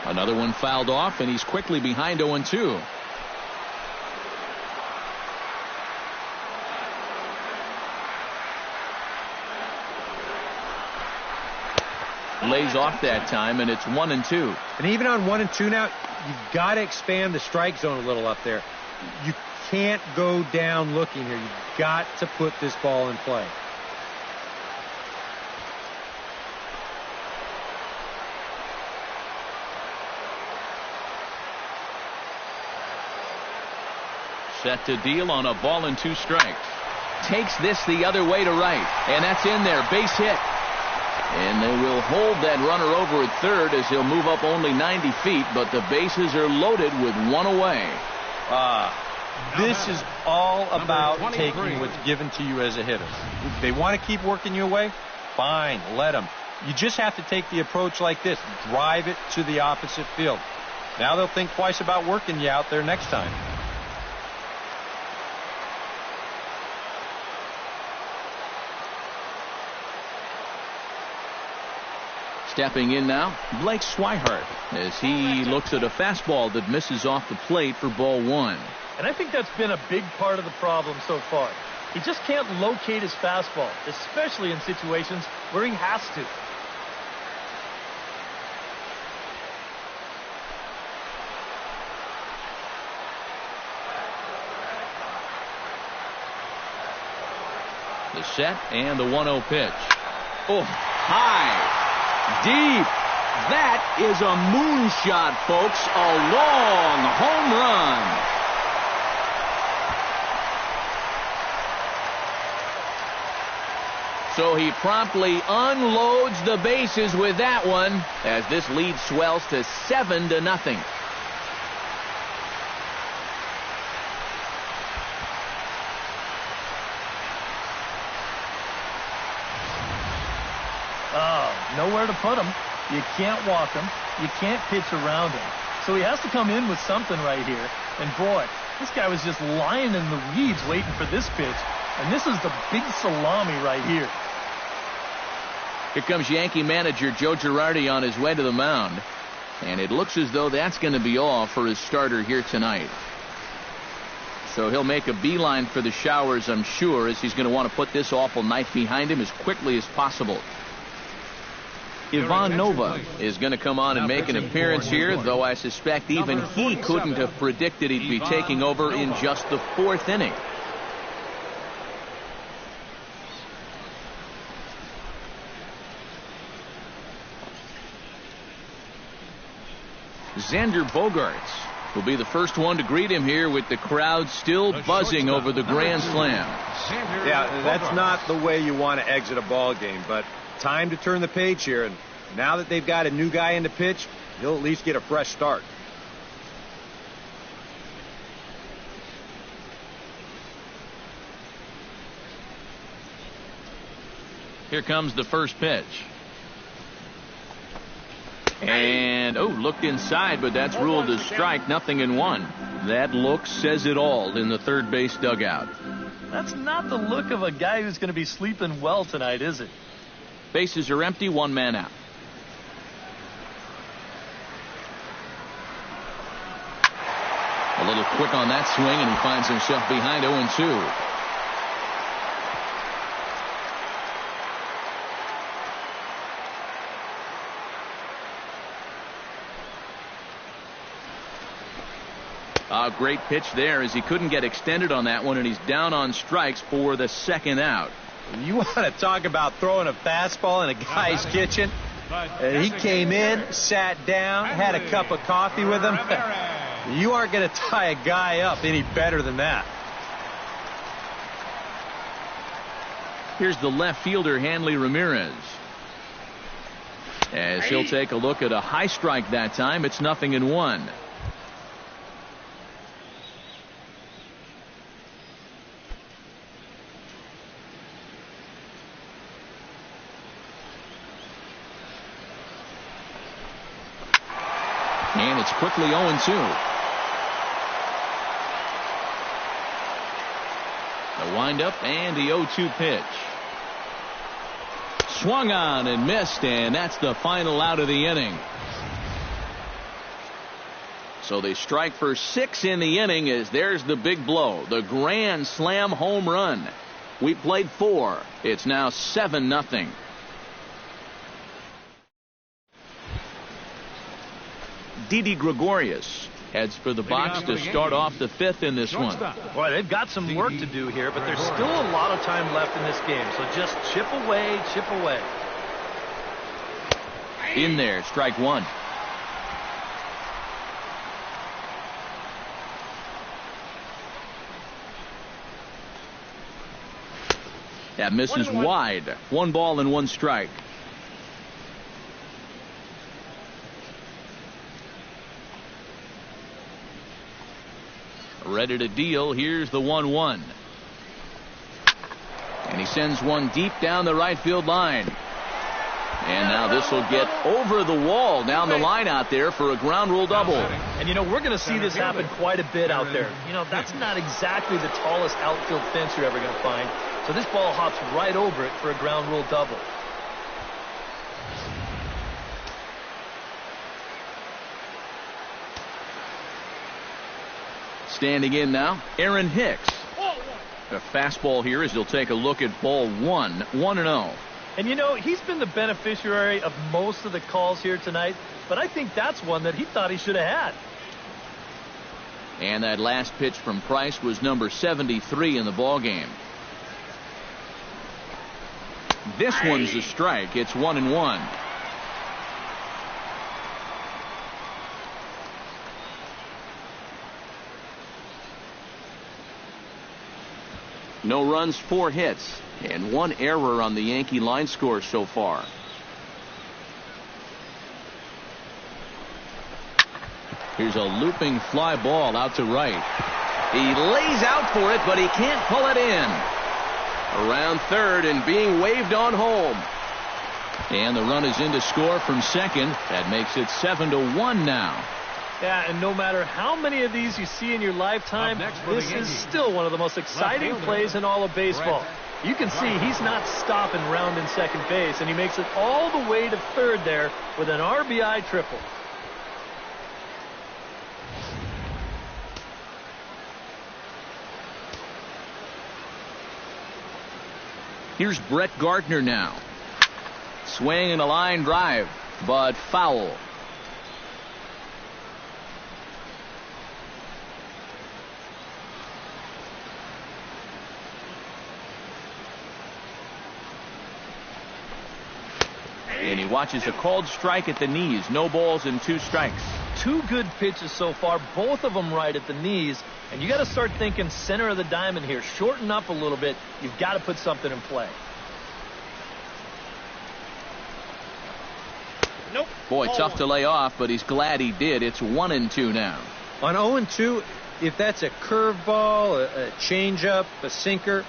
Another one fouled off, and he's quickly behind 0-2. Lays off that time, and it's 1-2. And even on 1-2 now, you've got to expand the strike zone a little up there. You can't go down looking here. You've got to put this ball in play. Set to deal on a ball and 2 strikes. Takes this the other way to right, and that's in there. Base hit. And they will hold that runner over at third as he'll move up only 90 feet, but the bases are loaded with 1 away. This is all about taking what's given to you as a hitter. If they want to keep working you away, fine, let them. You just have to take the approach like this. Drive it to the opposite field. Now they'll think twice about working you out there next time. Stepping in now, Blake Swihart, as he looks at a fastball that misses off the plate for ball 1. And I think that's been a big part of the problem so far. He just can't locate his fastball, especially in situations where he has to. The set and the 1-0 pitch. Oh, high. Deep. That is a moonshot, folks. A long home run. So he promptly unloads the bases with that one as this lead swells to 7-0. Nowhere to put him. You can't walk him. You can't pitch around him. So he has to come in with something right here. And boy, this guy was just lying in the weeds waiting for this pitch. And this is the big salami right here. Here comes Yankee manager Joe Girardi on his way to the mound. And it looks as though that's going to be all for his starter here tonight. So he'll make a beeline for the showers, I'm sure, as he's going to want to put this awful night behind him as quickly as possible. Ivan Nova is going to come on and make an appearance here, though I suspect even he couldn't have predicted he'd be taking over in just the 4th inning. Xander Bogaerts will be the first one to greet him here with the crowd still buzzing over the grand slam. Yeah, that's not the way you want to exit a ball game, but time to turn the page here, and now that they've got a new guy in the pitch, he'll at least get a fresh start. Here comes the first pitch. And, looked inside, but that's ruled a strike, 0-1. That look says it all in the third base dugout. That's not the look of a guy who's going to be sleeping well tonight, is it? Bases are empty, 1 man out. A little quick on that swing, and he finds himself behind 0-2. A great pitch there as he couldn't get extended on that one, and he's down on strikes for the 2nd out. You want to talk about throwing a fastball in a guy's kitchen? He came in, sat down, had a cup of coffee with him. You aren't going to tie a guy up any better than that. Here's the left fielder, Hanley Ramirez. As he'll take a look at a high strike that time, it's 0-1. And it's quickly 0-2. The windup and the 0-2 pitch. Swung on and missed, and that's the final out of the inning. So they strike for 6 in the inning as there's the big blow. The grand slam home run. We played 4. It's now 7-0. Didi Gregorius heads for the box to start off the 5th in this one. Boy, they've got some work to do here, but there's still a lot of time left in this game. So just chip away, chip away. In there, strike 1. That misses wide. 1 ball and 1 strike. Ready to deal. Here's the 1-1. And he sends one deep down the right field line. And now this will get over the wall down the line out there for a ground rule double. And, we're going to see this happen quite a bit out there. That's not exactly the tallest outfield fence you're ever going to find. So this ball hops right over it for a ground rule double. Standing in now, Aaron Hicks. A fastball here as he'll take a look at ball 1, 1-0. And he's been the beneficiary of most of the calls here tonight, but I think that's one that he thought he should have had. And that last pitch from Price was number 73 in the ball game. This one's a strike. It's 1-1. No runs, 4 hits, and 1 error on the Yankee line score so far. Here's a looping fly ball out to right. He lays out for it, but he can't pull it in. Around third and being waved on home. And the run is in to score from second. That makes it 7-1 now. Yeah, and no matter how many of these you see in your lifetime, this is still one of the most exciting plays in all of baseball. You can see he's not stopping rounding second base, and he makes it all the way to third there with an RBI triple. Here's Brett Gardner now. Swing and a line drive, but foul. And he watches a called strike at the knees. No balls and 2 strikes. 2 good pitches so far, both of them right at the knees. And you got to start thinking center of the diamond here. Shorten up a little bit. You've got to put something in play. Nope. Boy, tough to lay off, but he's glad he did. It's 1-2 now. On 0-2, if that's a curveball, a changeup, a sinker,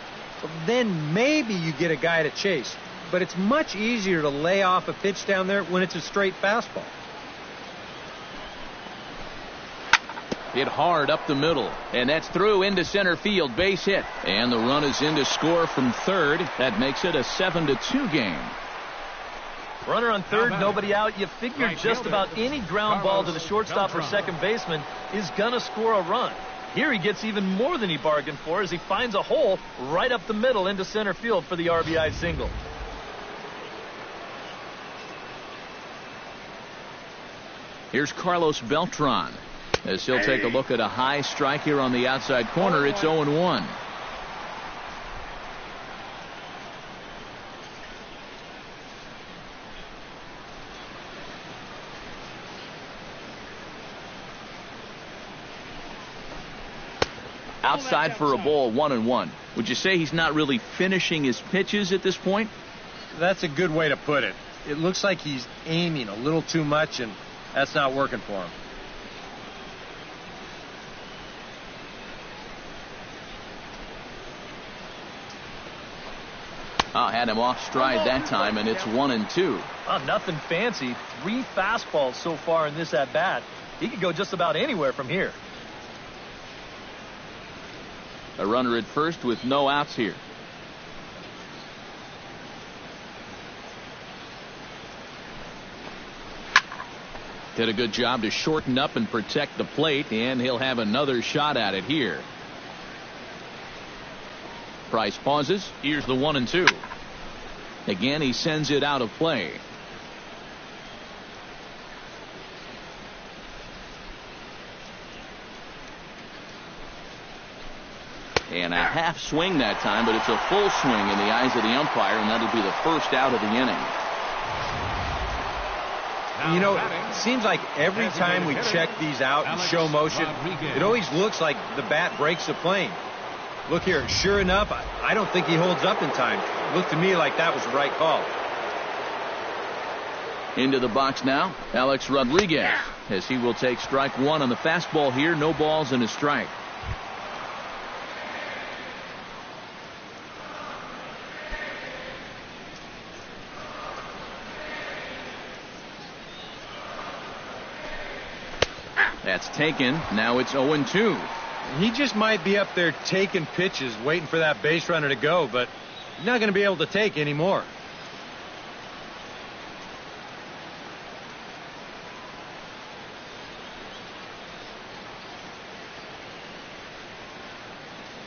then maybe you get a guy to chase. But it's much easier to lay off a pitch down there when it's a straight fastball. Hit hard up the middle, and that's through into center field. Base hit, and the run is in to score from third. That makes it a 7-2 game. Runner on third, nobody out. You figure just about any ground ball to the shortstop or second baseman is going to score a run. Here he gets even more than he bargained for as he finds a hole right up the middle into center field for the RBI single. Here's Carlos Beltran as he'll take a look at a high strike here on the outside corner. It's 0-1. Outside for a ball, 1-1. Would you say he's not really finishing his pitches at this point? That's a good way to put it. It looks like he's aiming a little too much, and that's not working for him. Had him off stride that time, and it's 1-2. Nothing fancy. 3 fastballs so far in this at-bat. He could go just about anywhere from here. A runner at first with no outs here. Did a good job to shorten up and protect the plate, and he'll have another shot at it here. Price pauses. Here's the 1-2. Again, he sends it out of play. And a half swing that time, but it's a full swing in the eyes of the umpire, and that'll be the first out of the inning. You know, it seems like every time we check these out in show motion, it always looks like the bat breaks the plane. Look here, sure enough, I don't think he holds up in time. It looked to me like that was the right call. Into the box now, Alex Rodriguez, as he will take strike 1 on the fastball here. No balls and a strike. That's taken. Now it's 0-2. He just might be up there taking pitches, waiting for that base runner to go, but he's not going to be able to take anymore.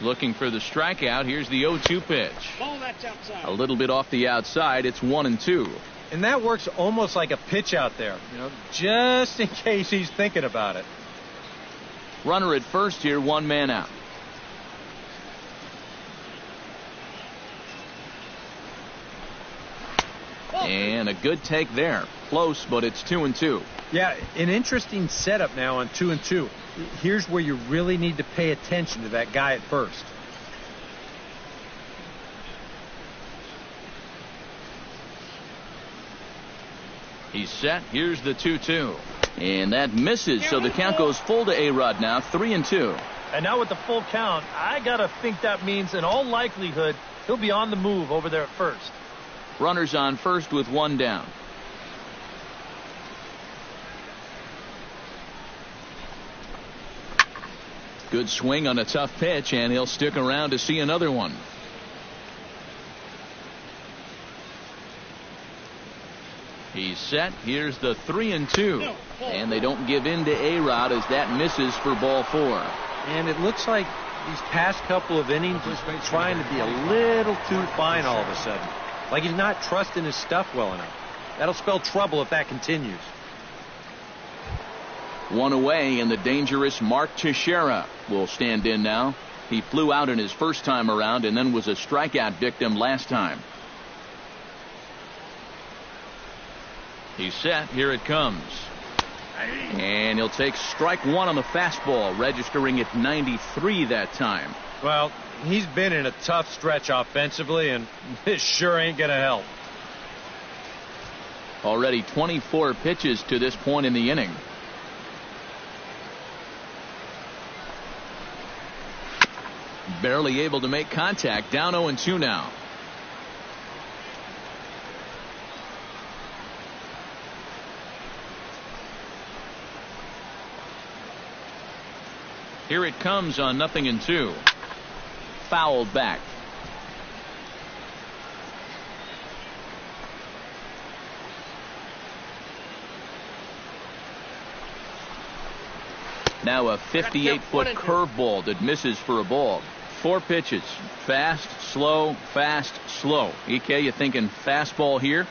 Looking for the strikeout. Here's the 0-2 pitch. A little bit off the outside. It's 1-2. And that works almost like a pitch out there, you know, just in case he's thinking about it. Runner at first here, 1 man out. And a good take there. Close, but it's 2-2. Yeah, an interesting setup now on 2-2. Here's where you really need to pay attention to that guy at first. He's set. Here's the 2-2. And that misses, so the count goes full to A-Rod now, 3-2. And now with the full count, I got to think that means in all likelihood he'll be on the move over there at first. Runners on first with 1 down. Good swing on a tough pitch, and he'll stick around to see another one. He's set. Here's the 3-2. And they don't give in to A-Rod as that misses for ball 4. And it looks like these past couple of innings he's trying to be a little too fine all of a sudden. Like he's not trusting his stuff well enough. That'll spell trouble if that continues. One away, and the dangerous Mark Teixeira will stand in now. He flew out in his first time around and then was a strikeout victim last time. He's set. Here it comes. And he'll take strike one on the fastball, registering at 93 that time. Well, he's been in a tough stretch offensively, and this sure ain't going to help. Already 24 pitches to this point in the inning. Barely able to make contact. Down 0-2 now. Here it comes on 0-2. Fouled back. Now a 58-foot curveball that misses for a ball. 4 pitches. Fast, slow, fast, slow. EK, you thinking fastball here?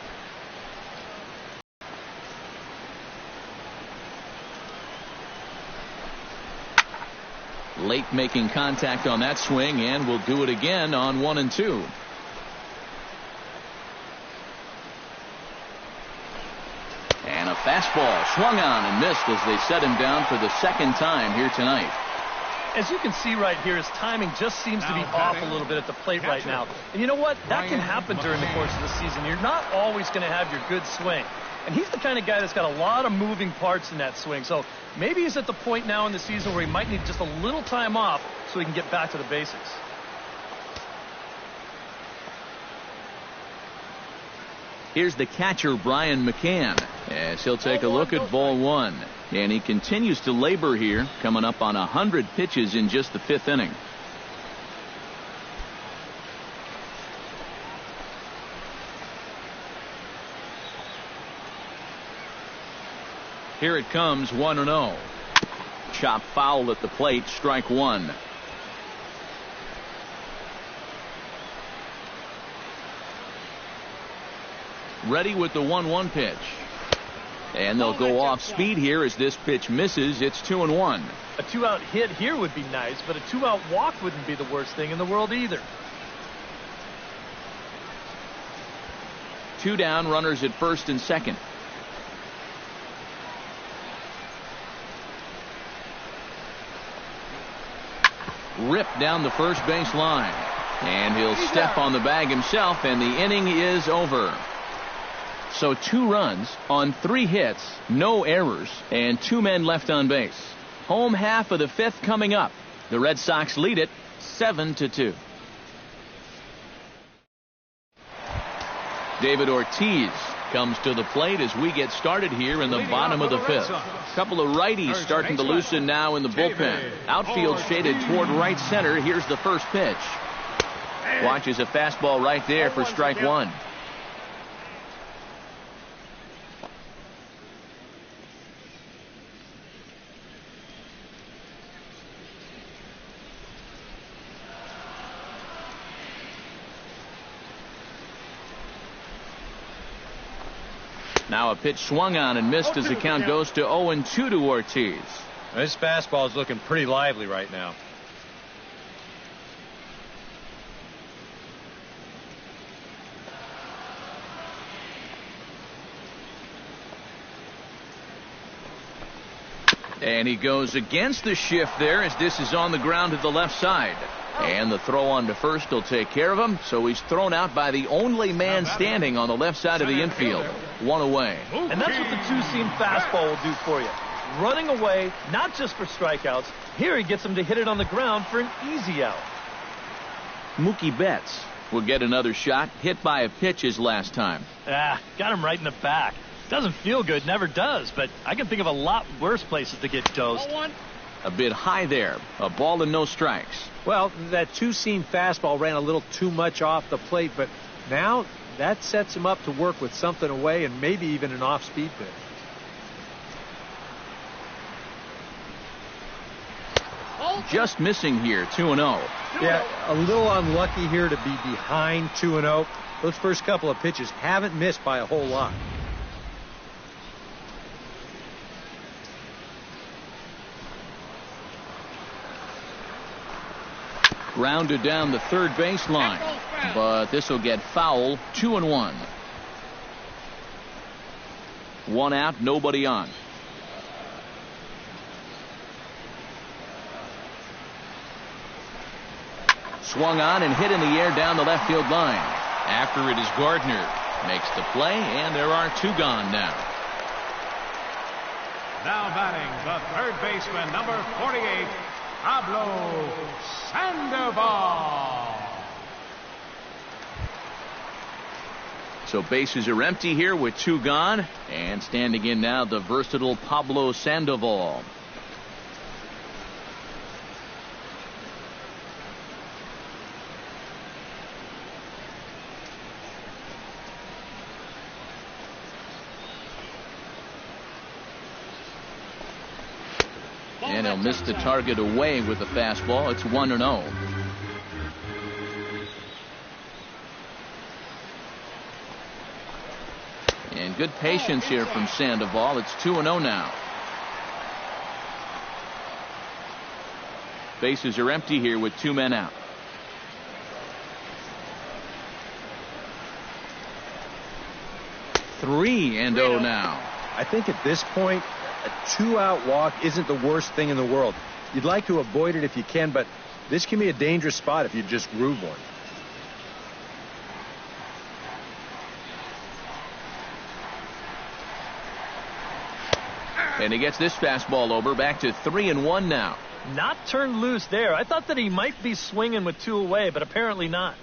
Late making contact on that swing, and will do it again on 1-2. And a fastball swung on and missed as they set him down for the second time here tonight. As you can see right here, his timing just seems to be off a little bit at the plate right now. And you know what? That can happen during the course of the season. You're not always going to have your good swing. And he's the kind of guy that's got a lot of moving parts in that swing. So maybe he's at the point now in the season where he might need just a little time off so he can get back to the basics. Here's the catcher, Brian McCann, as he'll take a look at ball 1. And he continues to labor here, coming up on 100 pitches in just the 5th inning. Here it comes, 1-0. Chop foul at the plate, strike 1. Ready with the 1-1 pitch. And they'll go off speed here as this pitch misses. It's 2-1. A 2-out hit here would be nice, but a 2-out walk wouldn't be the worst thing in the world either. 2 down, runners at first and second. Ripped down the first base line. And he'll step on the bag himself, and the inning is over. So 2 runs on 3 hits, no errors, and 2 men left on base. Home half of the 5th coming up. The Red Sox lead it 7-2. David Ortiz comes to the plate as we get started here in the bottom of the 5th. A couple of righties starting to loosen now in the bullpen. Outfield shaded toward right center. Here's the first pitch. Watches a fastball right there for strike 1. Now a pitch swung on and missed as the count goes to 0-2 to Ortiz. This fastball is looking pretty lively right now. And he goes against the shift there as this is on the ground to the left side. And the throw on to first will take care of him. So he's thrown out by the only man standing on the left side of the infield. 1 away. And that's what the 2-seam fastball will do for you. Running away, not just for strikeouts. Here he gets him to hit it on the ground for an easy out. Mookie Betts will get another shot. Hit by a pitch his last time. Got him right in the back. Doesn't feel good, never does, but I can think of a lot worse places to get dosed. A bit high there. A ball and no strikes. Well, that two-seam fastball ran a little too much off the plate, but now that sets him up to work with something away and maybe even an off-speed pitch. Just missing here, 2-0. Yeah, a little unlucky here to be behind 2-0. Those first couple of pitches haven't missed by a whole lot. Grounded down the third baseline, but this will get foul. 2-1. One out, nobody on. Swung on and hit in the air down the left field line. After it is Gardner. Makes the play, and there are two gone now. Now batting, the third baseman, number 48, Pablo Sandoval. So bases are empty here with two gone. And standing in now, the versatile Pablo Sandoval. And he'll miss the target away with the fastball. It's 1-0. And good patience here from Sandoval. It's 2-0 now. Bases are empty here with two men out. Three and 0 now. I think at this point, a two-out walk isn't the worst thing in the world. You'd like to avoid it if you can, but this can be a dangerous spot if you just groove one. And he gets this fastball over. Back to 3-1 now. Not turned loose there. I thought that he might be swinging with two away, but apparently not.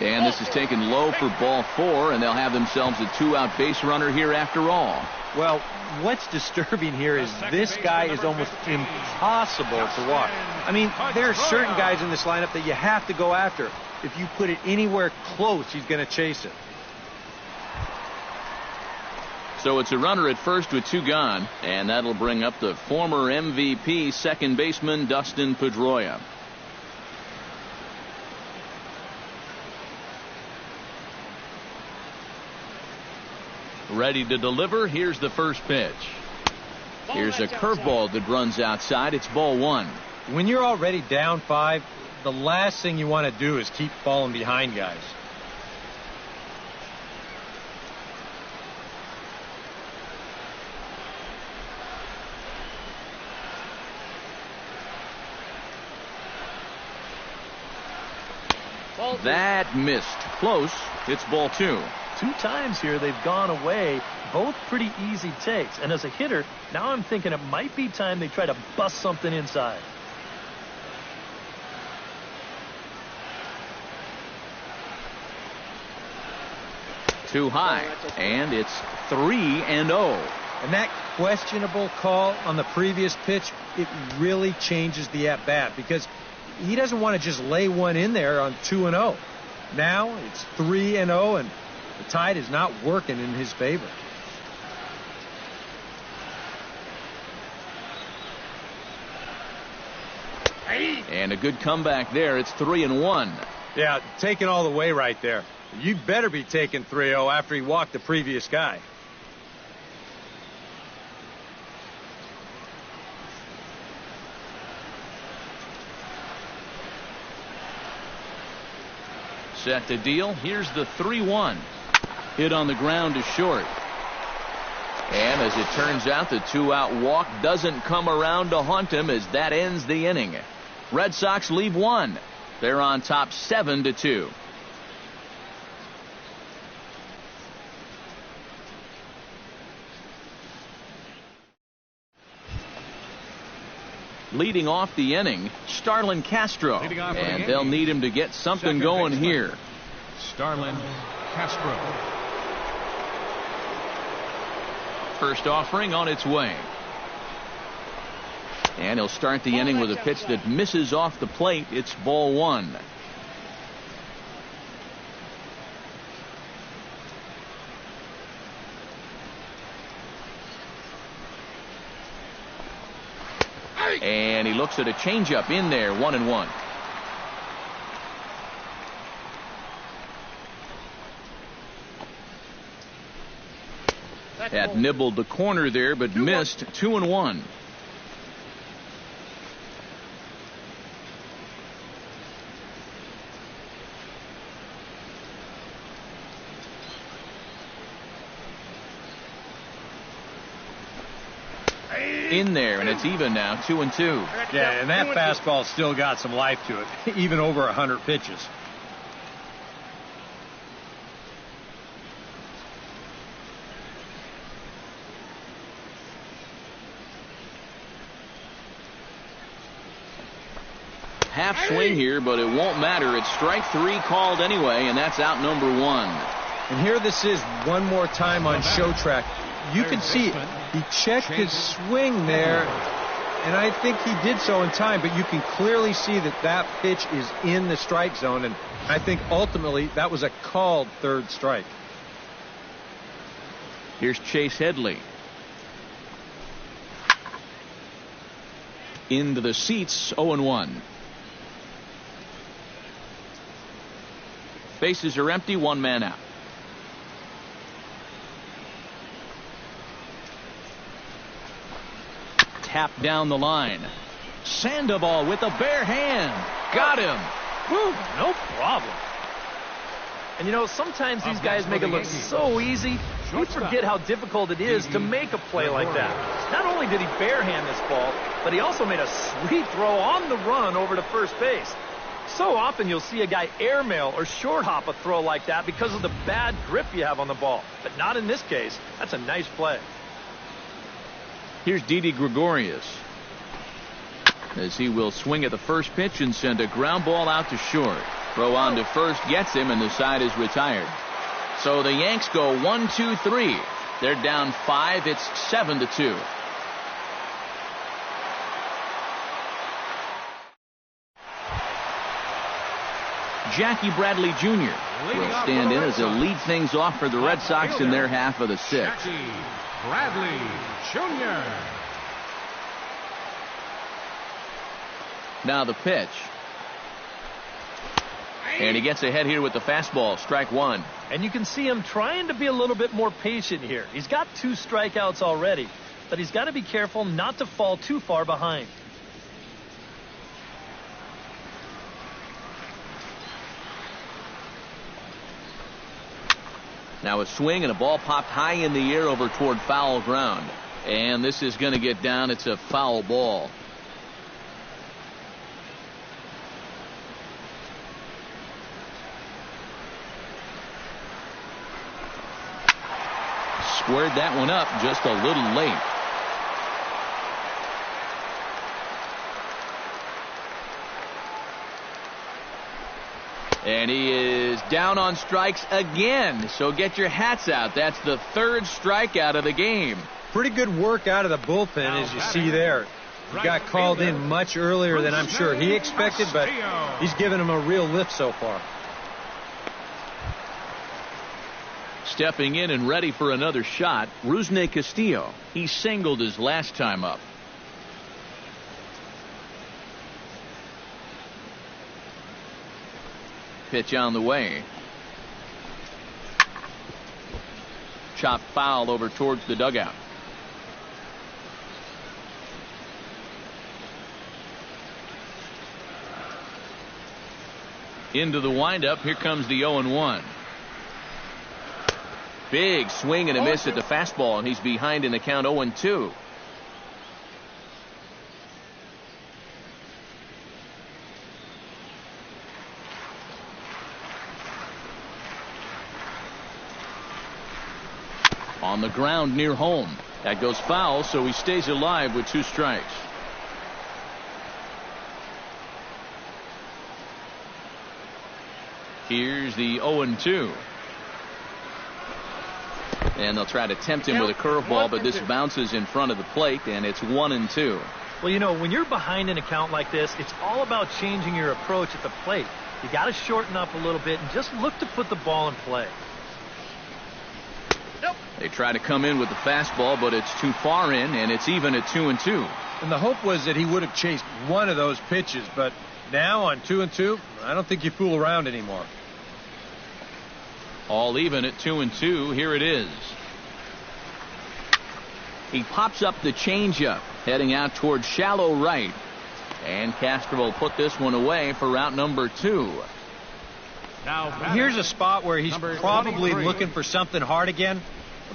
And this is taken low for ball four, and they'll have themselves a two-out base runner here after all. Well, what's disturbing here is this guy is almost impossible to walk. I mean, there are certain guys in this lineup that you have to go after. If you put it anywhere close, he's going to chase it. So it's a runner at first with two gone, and that'll bring up the former MVP second baseman Dustin Pedroia. Ready to deliver. Here's the first pitch. Here's a curveball that runs outside. It's ball one. When you're already down 5, the last thing you want to do is keep falling behind guys. That missed. Close. It's ball two. 2 times here they've gone away, both pretty easy takes. And as a hitter, now I'm thinking it might be time they try to bust something inside. Too high, and it's 3-0. And that questionable call on the previous pitch, it really changes the at-bat because he doesn't want to just lay one in there on 2-0. Now it's 3-0, and the tide is not working in his favor. And a good comeback there. It's 3-1. Yeah, taken all the way right there. You better be taking 3-0 after he walked the previous guy. Set to deal. Here's the 3-1. Hit on the ground to short. And as it turns out, the two-out walk doesn't come around to haunt him as that ends the inning. Red Sox leave one. They're on top 7-2. Leading off the inning, Starlin Castro. And they'll need him to get something going here. Starlin Castro. First offering on its way. And he'll start the inning with a pitch that misses off the plate. It's ball one. And he looks at a changeup in there, 1-1. Had nibbled the corner there, but missed. 2-1. In there, and it's even now, 2-2. Yeah, and that fastball still got some life to it, even over 100 pitches. Half swing here, but it won't matter. It's strike three called anyway, and that's out number one. And here this is one more time on show track. You can see it. He checked his swing there, and I think he did so in time, but you can clearly see that that pitch is in the strike zone, and I think ultimately that was a called third strike. Here's Chase Headley. Into the seats, 0-1. Bases are empty, one man out. Tap down the line. Sandoval with a bare hand. Got him. Woo, no problem. And you know, sometimes these guys make it look so easy, you forget how difficult it is to make a play like that. Not only did he barehand this ball, but he also made a sweet throw on the run over to first base. So often you'll see a guy airmail or short hop a throw like that because of the bad grip you have on the ball. But not in this case. That's a nice play. Here's Didi Gregorius, as he will swing at the first pitch and send a ground ball out to short. Throw on to first gets him, and the side is retired. So the Yanks go 1-2-3. They're down 5. It's 7-2. Jackie Bradley Jr. will stand in as he'll lead things off for the Red Sox in their half of the sixth. Jackie Bradley Jr. Now the pitch. And he gets ahead here with the fastball, strike one. And you can see him trying to be a little bit more patient here. He's got 2 strikeouts already, but he's got to be careful not to fall too far behind. Now a swing and a ball popped high in the air over toward foul ground. And this is going to get down. It's a foul ball. Squared that one up just a little late. And he is down on strikes again. So get your hats out. That's the 3rd strikeout of the game. Pretty good work out of the bullpen, as you see there. He got called in much earlier than I'm sure he expected, but he's given him a real lift so far. Stepping in and ready for another shot, Rusney Castillo. He singled his last time up. Pitch on the way. Chopped foul over towards the dugout. Into the windup. Here comes the 0-1. Big swing and a miss at the fastball, and he's behind in the count 0-2. On the ground near home. That goes foul, so he stays alive with 2 strikes. Here's the 0-2. And they'll try to tempt him with a curveball, but this bounces in front of the plate, and it's 1-2. Well, you know, when you're behind an account like this, it's all about changing your approach at the plate. You got to shorten up a little bit and just look to put the ball in play. They try to come in with the fastball, but it's too far in, and it's even at 2-2. And the hope was that he would have chased one of those pitches, but now on 2-2, I don't think you fool around anymore. All even at 2-2. Here it is. He pops up the changeup, heading out towards shallow right. And Castro will put this one away for route number 2. Now, here's a spot where he's probably looking for something hard again,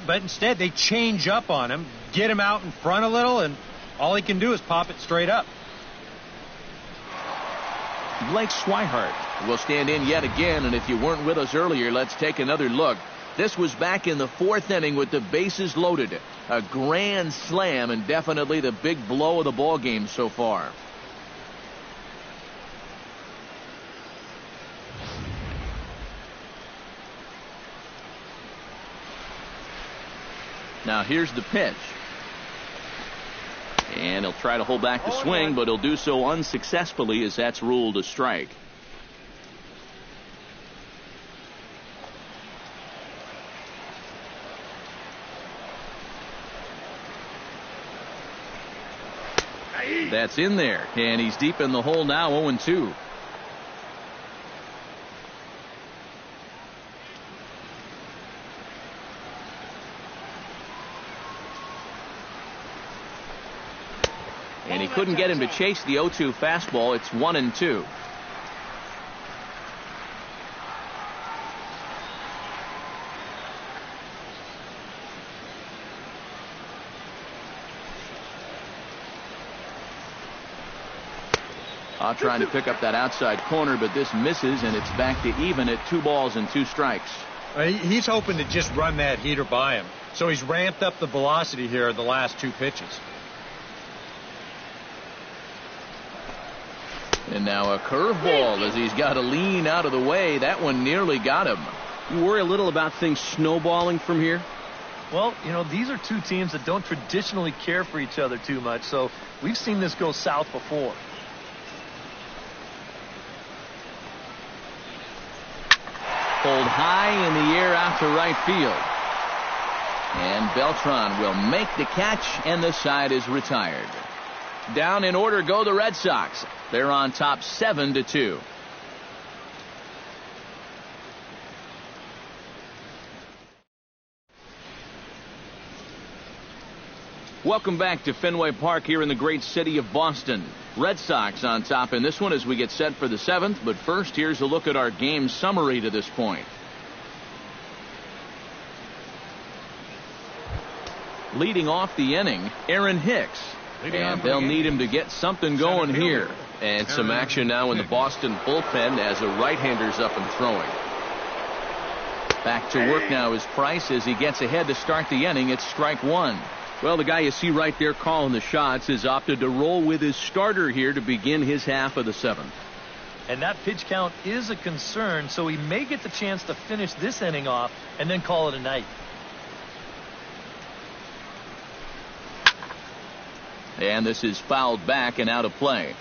but instead they change up on him, get him out in front a little, and all he can do is pop it straight up. Blake Swihart will stand in yet again, and if you weren't with us earlier, let's take another look. This was back in the 4th inning with the bases loaded. A grand slam, and definitely the big blow of the ball game so far. Now here's the pitch. And he'll try to hold back the swing, but he'll do so unsuccessfully as that's ruled a strike. That's in there, and he's deep in the hole now, 0-2. And he couldn't get him to chase the 0-2 fastball. It's 1-2. Trying to pick up that outside corner, but this misses, and it's back to even at 2 balls and 2 strikes. He's hoping to just run that heater by him, so he's ramped up the velocity here the last 2 pitches. And now a curveball as he's got to lean out of the way. That one nearly got him. You worry a little about things snowballing from here? Well, you know, these are 2 teams that don't traditionally care for each other too much, so we've seen this go south before. Pulled high in the air out to right field. And Beltran will make the catch, and the side is retired. Down in order go the Red Sox. They're on top 7-2. Welcome back to Fenway Park here in the great city of Boston. Red Sox on top in this one as we get set for the 7th. But first, here's a look at our game summary to this point. Leading off the inning, Aaron Hicks. And they'll need him to get something going here. And some action now in the Boston bullpen as the right-hander's up and throwing. Back to work now is Price as he gets ahead to start the inning. It's strike 1. Well, the guy you see right there calling the shots has opted to roll with his starter here to begin his half of the 7th. And that pitch count is a concern, so he may get the chance to finish this inning off and then call it a night. And this is fouled back and out of play.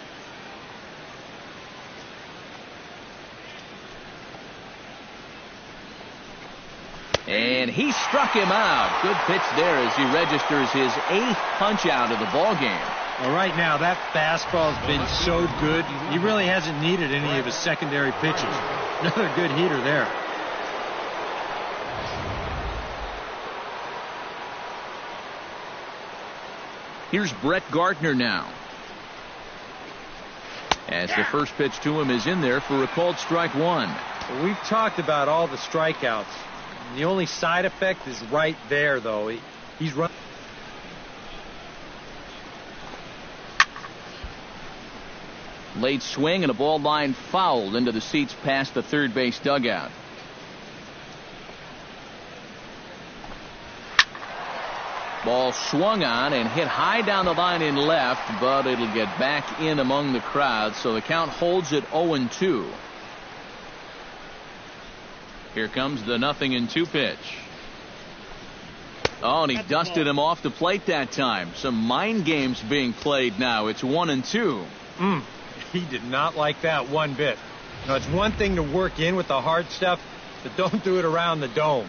And he struck him out. Good pitch there as he registers his 8th punch out of the ball game. Well, right now, that fastball's been so good, he really hasn't needed any of his secondary pitches. Another good heater there. Here's Brett Gardner now. As the first pitch to him is in there for a called strike 1. Well, we've talked about all the strikeouts. The only side effect is right there, though. He's run. Late swing and a ball line fouled into the seats past the third base dugout. Ball swung on and hit high down the line in left, but it'll get back in among the crowd, so the count holds at 0-2. Here comes the 0-2 pitch. Oh, and he dusted him off the plate that time. Some mind games being played now. It's 1-2. He did not like that one bit. Now, it's one thing to work in with the hard stuff, but don't do it around the dome.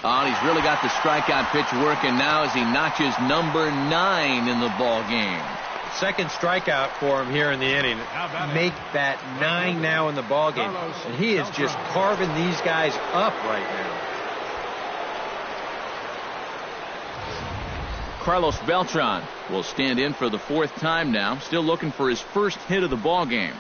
Oh, and he's really got the strikeout pitch working now as he notches number 9 in the ball game. Second strikeout for him here in the inning. Make that 9 now in the ball game. And he is just carving these guys up right now. Carlos Beltran will stand in for the 4th time now, still looking for his first hit of the ball game.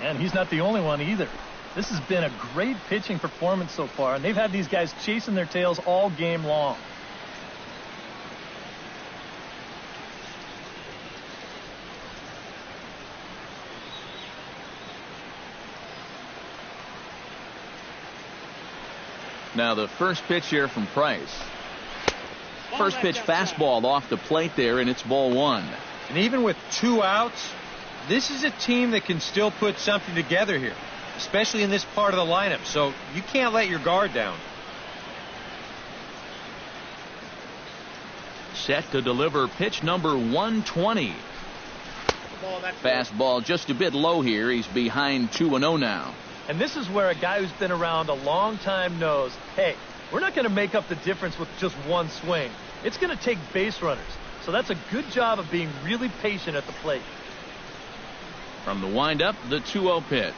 And he's not the only one either. This has been a great pitching performance so far, and they've had these guys chasing their tails all game long. Now the first pitch here from Price. First pitch fastball off the plate there, and it's ball 1. And even with 2 outs, this is a team that can still put something together here, especially in this part of the lineup. So you can't let your guard down. Set to deliver pitch number 120. Fastball just a bit low here. He's behind 2-0 now. And this is where a guy who's been around a long time knows, hey, we're not going to make up the difference with just one swing. It's going to take base runners. So that's a good job of being really patient at the plate. From the windup, the 2-0 pitch.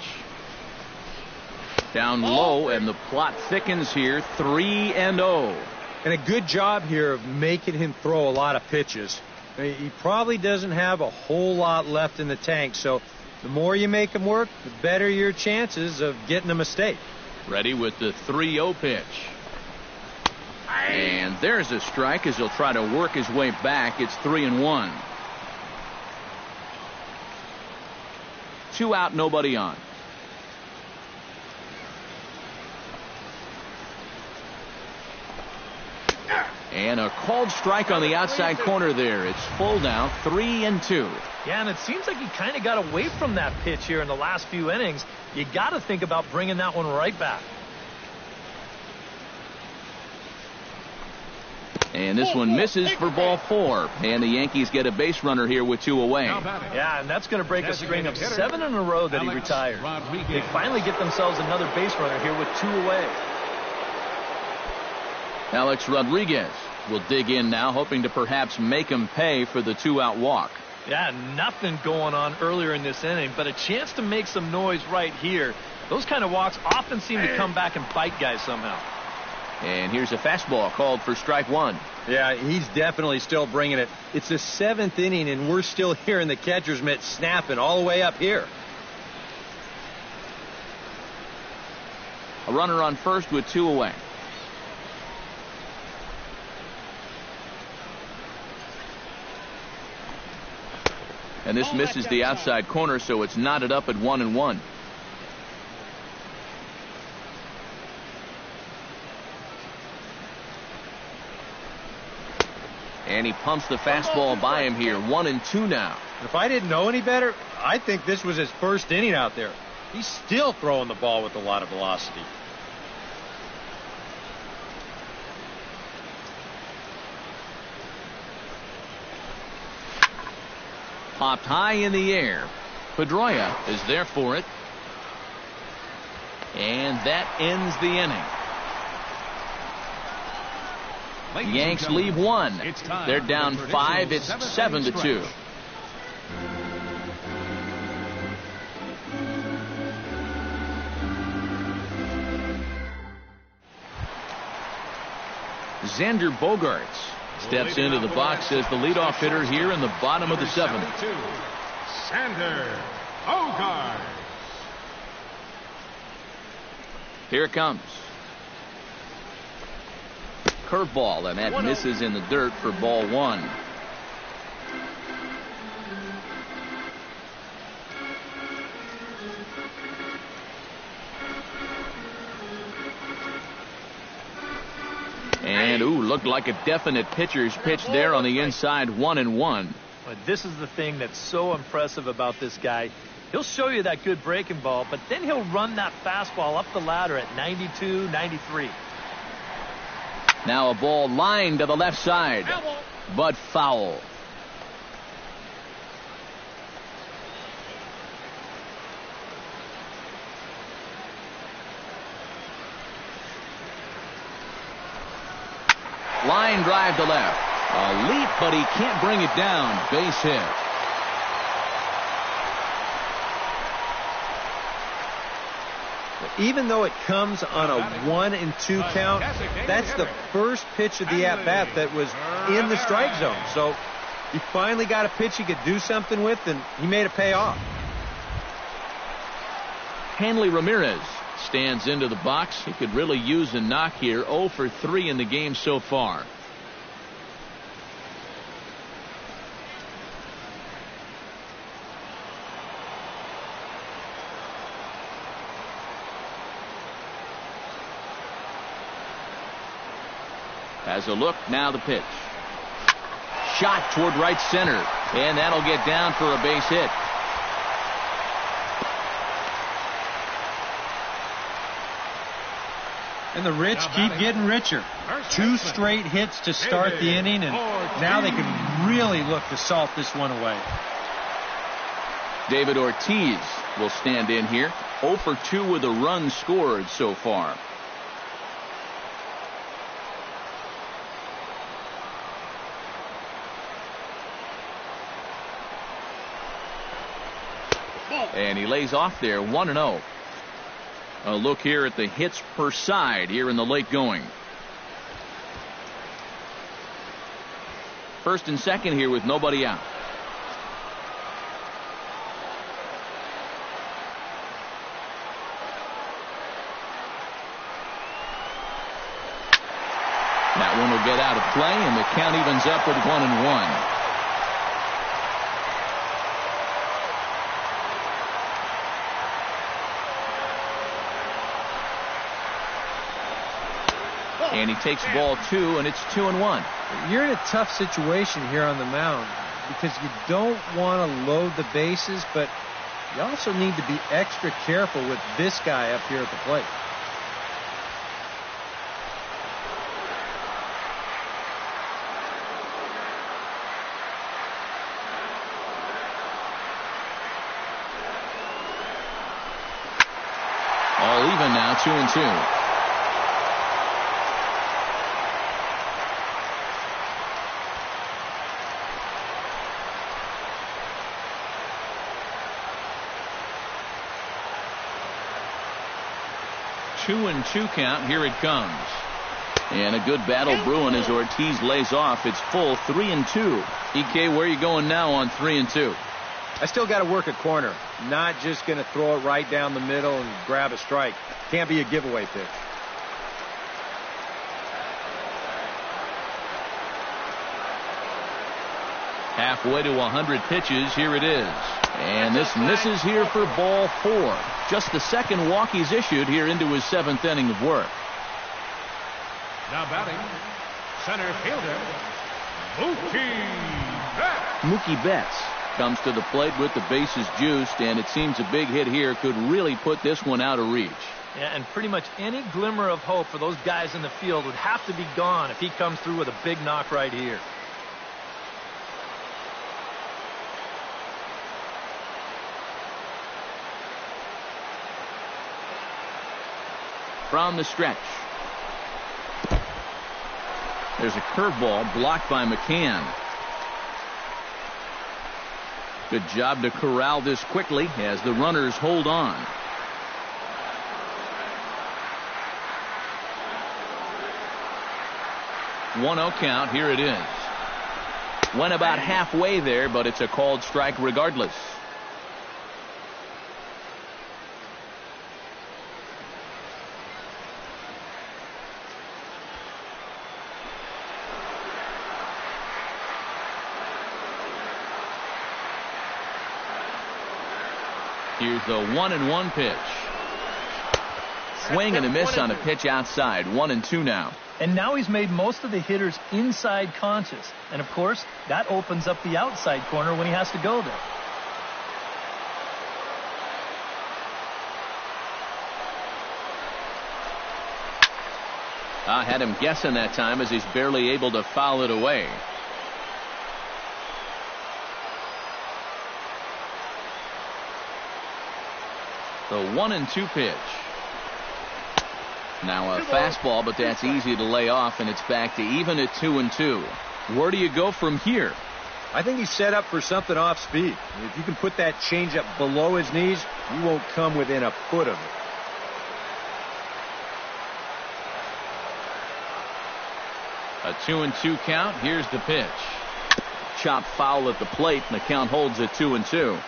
Down low, and the plot thickens here, 3-0. And a good job here of making him throw a lot of pitches. He probably doesn't have a whole lot left in the tank, so the more you make him work, the better your chances of getting a mistake. Ready with the 3-0 pitch. And there's a strike as he'll try to work his way back. It's 3-1. 2 out, nobody on. And a called strike on the outside corner there. It's full now, 3-2. Yeah, and it seems like he kind of got away from that pitch here in the last few innings. You got to think about bringing that one right back. And this one misses for ball 4. And the Yankees get a base runner here with 2 away. Yeah, and that's going to break a string of 7 in a row that he retired. They finally get themselves another base runner here with 2 away. Alex Rodriguez will dig in now, hoping to perhaps make him pay for the 2-out walk. Yeah, nothing going on earlier in this inning, but a chance to make some noise right here. Those kind of walks often seem to come back and bite guys somehow. And here's a fastball called for strike 1. Yeah, he's definitely still bringing it. It's the 7th inning, and we're still hearing the catcher's mitt snapping all the way up here. A runner on first with 2 away. And this misses the outside corner, so it's knotted up at 1-1. And he pumps the fastball by him here. 1-2 now. If I didn't know any better, I think this was his first inning out there. He's still throwing the ball with a lot of velocity. Popped high in the air. Pedroia is there for it. And that ends the inning. Yanks leave 1. They're down 5. It's 7-2. Xander Bogaerts steps into the box as the leadoff hitter here in the bottom of the 7th. Xander Bogaerts. Here it comes. Curveball, and that misses in the dirt for ball 1. And, looked like a definite pitcher's pitch there on the inside, 1-1. But this is the thing that's so impressive about this guy. He'll show you that good breaking ball, but then he'll run that fastball up the ladder at 92, 93. Now a ball lined to the left side, but foul. Line drive to left. A leap, but he can't bring it down. Base hit. Even though it comes on a 1-2 count, that's the first pitch of the at-bat that was in the strike zone. So he finally got a pitch he could do something with, and he made it pay off. Hanley Ramirez stands into the box. He could really use a knock here. 0 for 3 in the game so far. Has a look, now the pitch. Shot toward right center, and that'll get down for a base hit. And the rich keep getting richer. 2 straight hits to start the inning, and now they can really look to salt this one away. David Ortiz will stand in here. 0 for 2 with a run scored so far. And he lays off there, 1-0. A look here at the hits per side here in the late going. First and second here with nobody out. That one will get out of play, and the count evens up with 1-1. And he takes ball 2, and it's 2-1. You're in a tough situation here on the mound because you don't want to load the bases, but you also need to be extra careful with this guy up here at the plate. All even now, 2-2. Two and 2 count. Here it comes. And a good battle brewing as Ortiz lays off. It's full 3-2. EK, where are you going now on 3-2? I still got to work a corner. Not just going to throw it right down the middle and grab a strike. Can't be a giveaway pitch. Halfway to 100 pitches. Here it is. And this misses here for ball 4. Just the second walk he's issued here into his 7th inning of work. Now batting, center fielder, Mookie Betts comes to the plate with the bases juiced, and it seems a big hit here could really put this one out of reach. Yeah, and pretty much any glimmer of hope for those guys in the field would have to be gone if he comes through with a big knock right here. From the stretch. There's a curveball blocked by McCann. Good job to corral this quickly as the runners hold on. One-0 count. Here it is. Went about halfway there, but it's a called strike regardless. Here's the 1-1 pitch. Swing and a miss on a pitch outside. 1-2 now. And now he's made most of the hitters inside conscious. And, of course, that opens up the outside corner when he has to go there. I had him guessing that time as he's barely able to foul it away. The 1-2 pitch. Now a fastball, but that's easy to lay off, and it's back to even at 2-2. Where do you go from here? I think he's set up for something off speed. If you can put that changeup below his knees, you won't come within a foot of it. A 2-2 count. Here's the pitch. Chop foul at the plate, and the count holds at 2-2.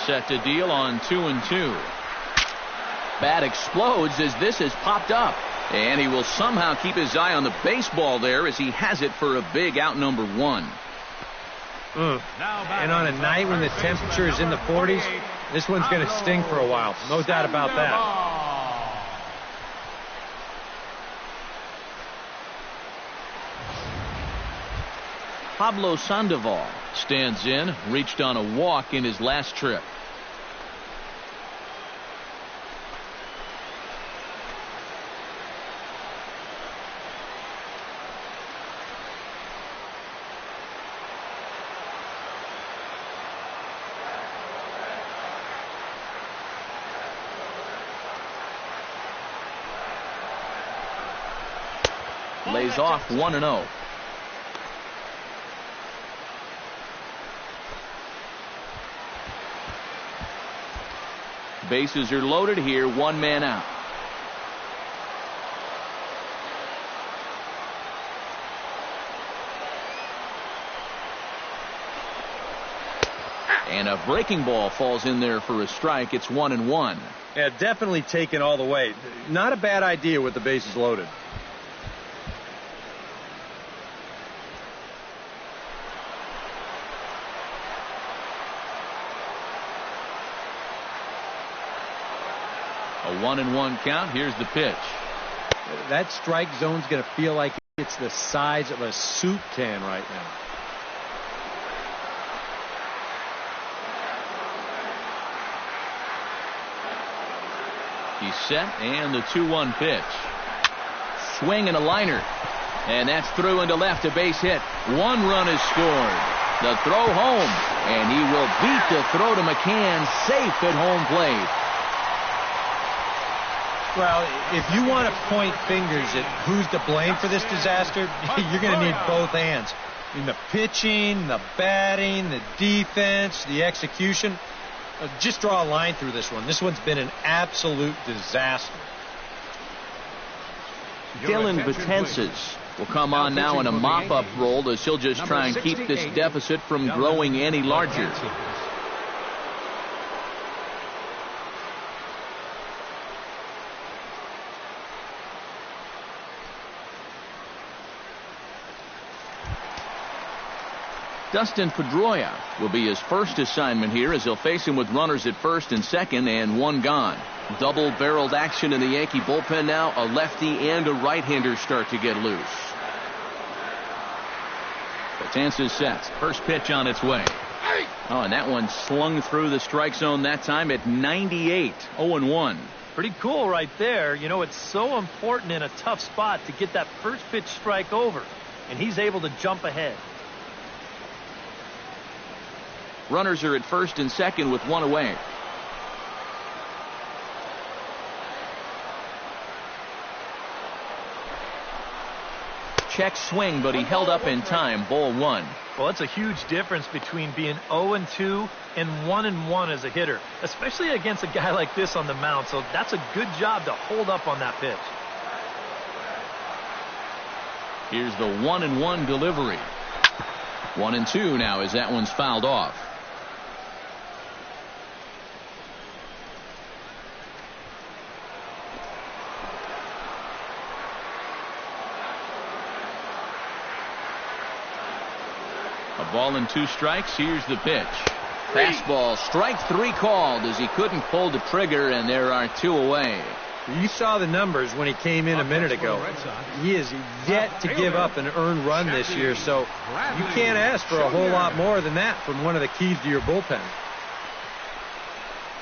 Set to deal on 2-2. Bat explodes as this has popped up. And he will somehow keep his eye on the baseball there as he has it for a big out number 1. And on a night when the temperature is in the 40s, this one's going to sting for a while. No doubt about that. Pablo Sandoval stands in, reached on a walk in his last trip. Lays off 1-0. Bases are loaded here, 1 man out. And a breaking ball falls in there for a strike. It's 1-1. Yeah, definitely taken all the way. Not a bad idea with the bases loaded. A 1-1 count. Here's the pitch. That strike zone's going to feel like it's the size of a soup can right now. He's set, and the 2-1 pitch. Swing and a liner. And that's through into left, a base hit. 1 run is scored. The throw home, and he will beat the throw to McCann, safe at home plate. Well, if you want to point fingers at who's to blame for this disaster, you're going to need both hands. In the pitching, the batting, the defense, the execution. Just draw a line through this one. This one's been an absolute disaster. Dylan Betances will come on now in a mop-up role as he'll just try and keep this deficit from growing any larger. Dustin Pedroia will be his first assignment here as he'll face him with runners at first and second and 1 gone. Double-barreled action in the Yankee bullpen now. A lefty and a right-hander start to get loose. Betances sets. First pitch on its way. Oh, and that one slung through the strike zone that time at 98. 0-1. Pretty cool right there. You know, it's so important in a tough spot to get that first pitch strike over. And he's able to jump ahead. Runners are at first and second with 1 away. Check swing, but he held up in time. Ball 1. Well, that's a huge difference between being 0-2 and 1-1 as a hitter, especially against a guy like this on the mound. So that's a good job to hold up on that pitch. Here's the 1-1 delivery. 1-2 now as that one's fouled off. A ball and 2 strikes. Here's the pitch. Fastball, strike 3 called as he couldn't pull the trigger, and there are 2 away. You saw the numbers when he came in a minute ago. He is yet to give up an earned run this year, so you can't ask for a whole lot more than that from one of the keys to your bullpen.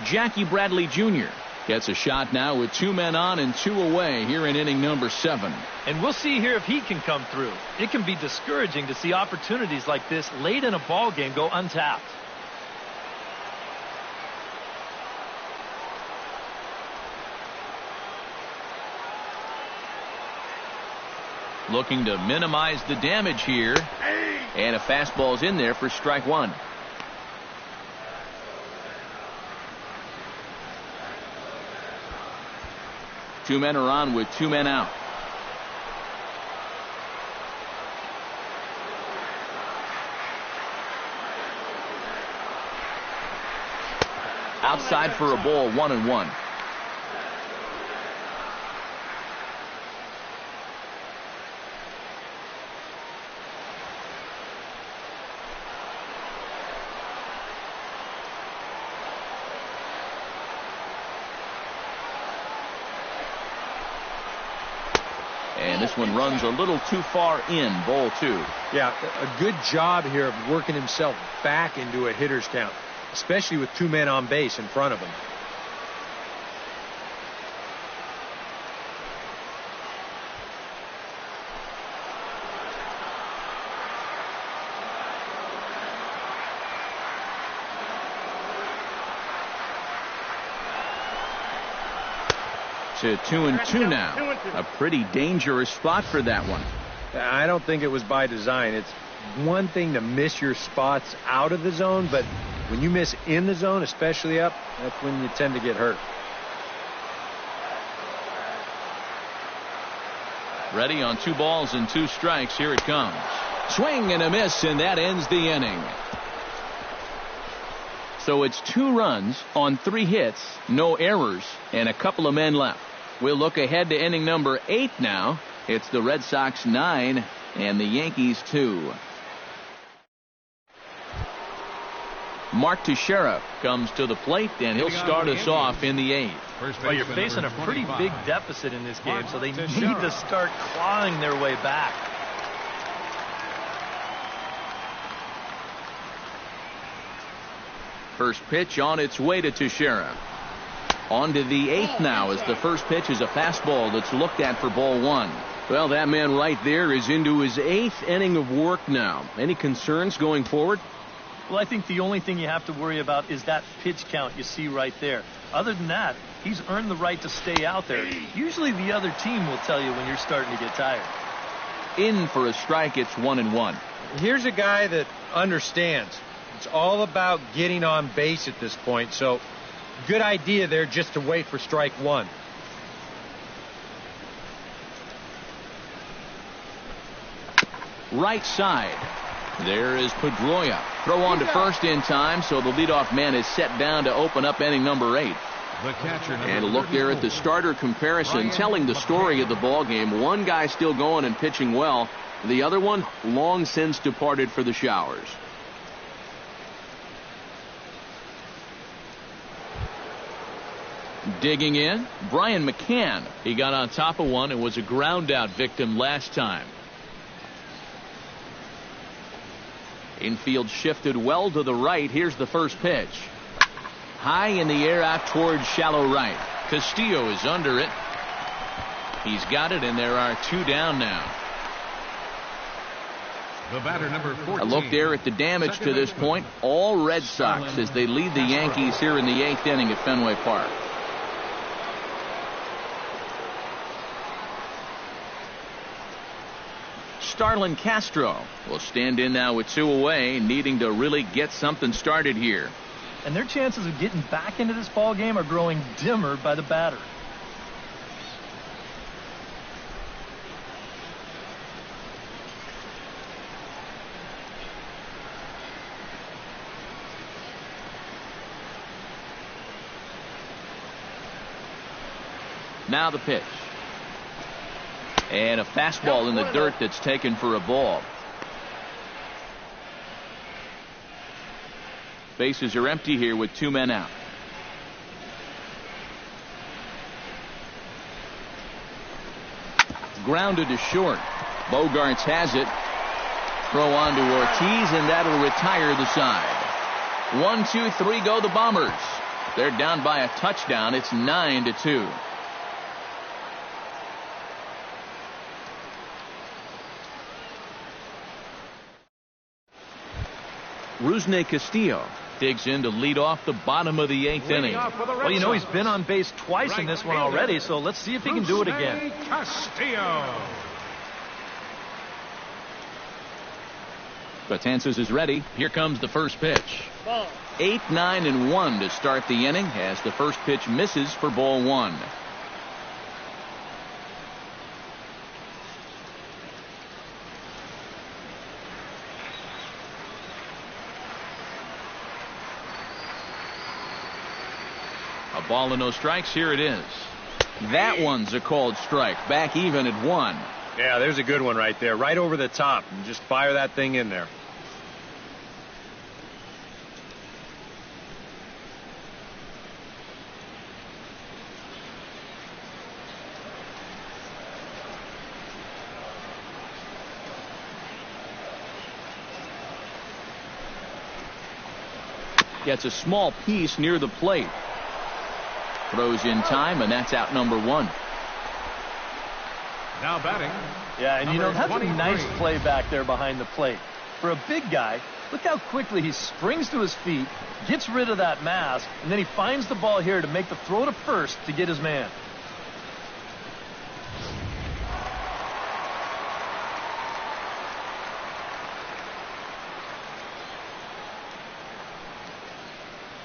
Jackie Bradley Jr. gets a shot now with 2 men on and 2 away here in inning number 7. And we'll see here if he can come through. It can be discouraging to see opportunities like this late in a ball game go untapped. Looking to minimize the damage here. And a fastball's in there for strike 1. Two men are on with 2 men out. Outside for a ball, 1-1. And this one runs a little too far in, ball 2. Yeah, a good job here of working himself back into a hitter's count, especially with 2 men on base in front of him. To 2-2 now. A pretty dangerous spot for that one. I don't think it was by design. It's one thing to miss your spots out of the zone, but when you miss in the zone, especially up, that's when you tend to get hurt. Ready on 2 balls and 2 strikes. Here it comes. Swing and a miss, and that ends the inning. So it's 2 runs on 3 hits, no errors, and a couple of men left. We'll look ahead to inning number 8 now. It's the Red Sox 9 and the Yankees 2. Mark Teixeira comes to the plate, and he'll start us off in the 8th. Well, you're facing a pretty big deficit in this game, so they need to start clawing their way back. First pitch on its way to Teixeira. On to the 8th now, as the first pitch is a fastball that's looked at for ball 1. Well, that man right there is into his 8th inning of work now. Any concerns going forward? Well, I think the only thing you have to worry about is that pitch count you see right there. Other than that, he's earned the right to stay out there. Usually the other team will tell you when you're starting to get tired. In for a strike, it's 1-1. Here's a guy that understands. It's all about getting on base at this point, so good idea there just to wait for strike 1. Right side. There is Pedroia. Throw on to first in time, so the leadoff man is set down to open up inning number 8. And a look there at the starter comparison, telling the story of the ball game. One guy still going and pitching well. The other one long since departed for the showers. Digging in, Brian McCann. He got on top of one and was a ground out victim last time. Infield shifted well to the right. Here's the first pitch. High in the air out towards shallow right. Castillo is under it. He's got it, and there are 2 down now. The batter, number 14. A look there at the damage to this point. All Red Sox as they lead the Yankees here in the 8th inning at Fenway Park. Starlin Castro will stand in now with 2 away, needing to really get something started here. And their chances of getting back into this ball game are growing dimmer by the batter. Now the pitch. And a fastball in the dirt that's taken for a ball. Bases are empty here with 2 men out. Grounded to short. Bogarts has it. Throw on to Ortiz, and that'll retire the side. 1, 2, 3 go the Bombers. They're down by a touchdown. It's 9-2. Rusney Castillo digs in to lead off the bottom of the 8th inning. Well, you know, he's been on base twice in this one already, so let's see if he can do it again. Castillo. Betances is ready. Here comes the first pitch. 8, 9, and 1 to start the inning as the first pitch misses for ball 1. A ball and no strikes. Here it is. That one's a called strike. Back even at 1. Yeah, there's a good one right there. Right over the top. And just fire that thing in there. Gets a small piece near the plate. Throws in time, and that's out number 1. Now batting. Yeah, and you know, that's a nice play back there behind the plate. For a big guy, look how quickly he springs to his feet, gets rid of that mass, and then he finds the ball here to make the throw to first to get his man.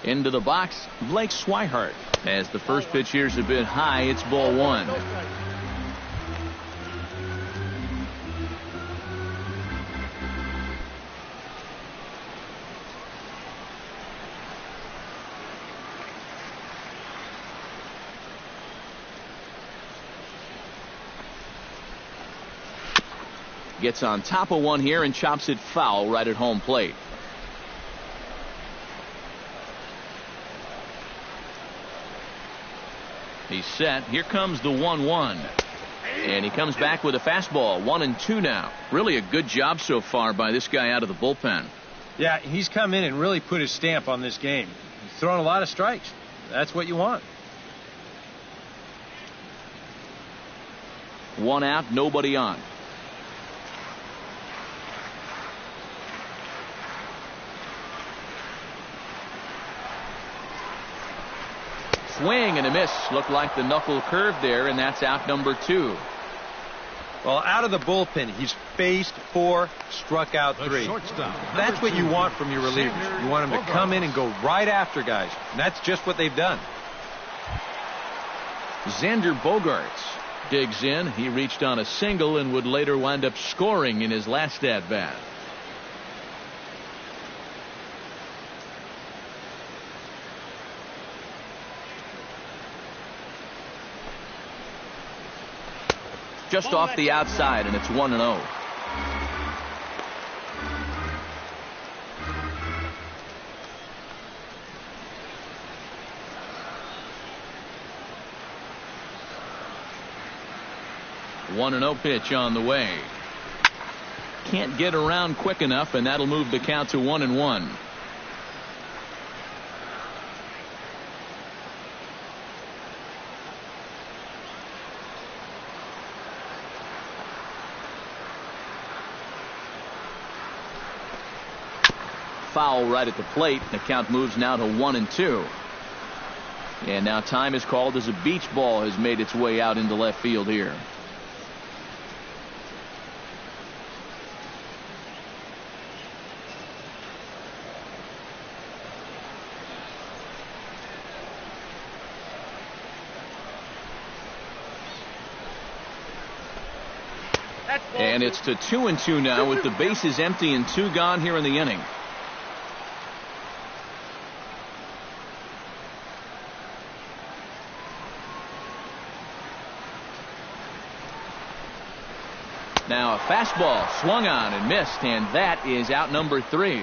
Into the box, Blake Swihart. As the first pitch here's a bit high, it's ball 1. Gets on top of one here and chops it foul right at home plate. He's set. Here comes the 1-1. And he comes back with a fastball. 1-2 now. Really a good job so far by this guy out of the bullpen. Yeah, he's come in and really put his stamp on this game. He's thrown a lot of strikes. That's what you want. 1 out, nobody on. Swing and a miss. Looked like the knuckle curve there, and that's out number 2. Well, out of the bullpen, he's faced 4, struck out 3. That's what you want from your relievers. You want them to come in and go right after guys. And that's just what they've done. Xander Bogaerts digs in. He reached on a single and would later wind up scoring in his last at-bat. Just off the outside, and it's 1-0. One and 0 pitch on the way. Can't get around quick enough, and that'll move the count to 1-1. Foul right at the plate. The count moves now to 1-2. And now time is called as a beach ball has made its way out into left field here. And it's to 2-2 now with the bases empty and 2 gone here in the inning. Now a fastball swung on and missed, and that is out number 3.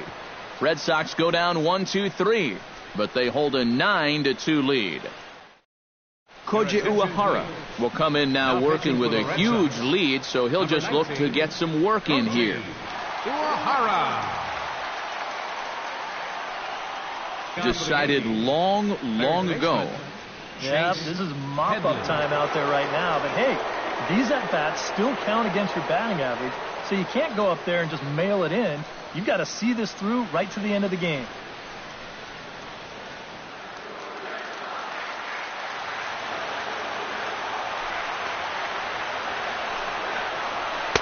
Red Sox go down 1-2-3, but they hold a 9-2 lead. Koji Uehara will come in now working with a huge lead, so he'll just look to get some work in here. Uehara. decided long ago. Yeah, this is mop-up time out there right now. But, hey, these at-bats still count against your batting average, so you can't go up there and just mail it in. You've got to see this through right to the end of the game.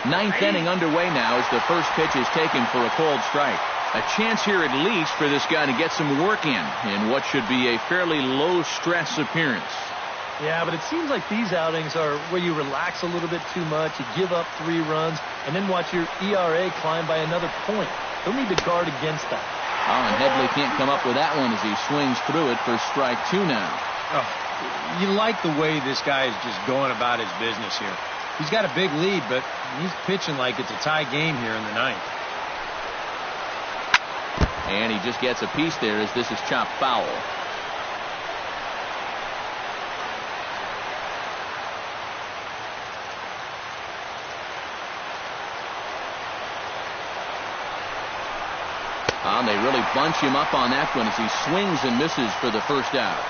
Ninth inning underway now as the first pitch is taken for a called strike. A chance here at least for this guy to get some work in what should be a fairly low-stress appearance. Yeah, but it seems like these outings are where you relax a little bit too much, you give up 3 runs, and then watch your ERA climb by another point. He'll need to guard against that. Oh, and Headley can't come up with that one as he swings through it for strike 2 now. Oh, you like the way this guy is just going about his business here. He's got a big lead, but he's pitching like it's a tie game here in the 9th. And he just gets a piece there as this is chopped foul. And they really bunch him up on that one as he swings and misses for the first out.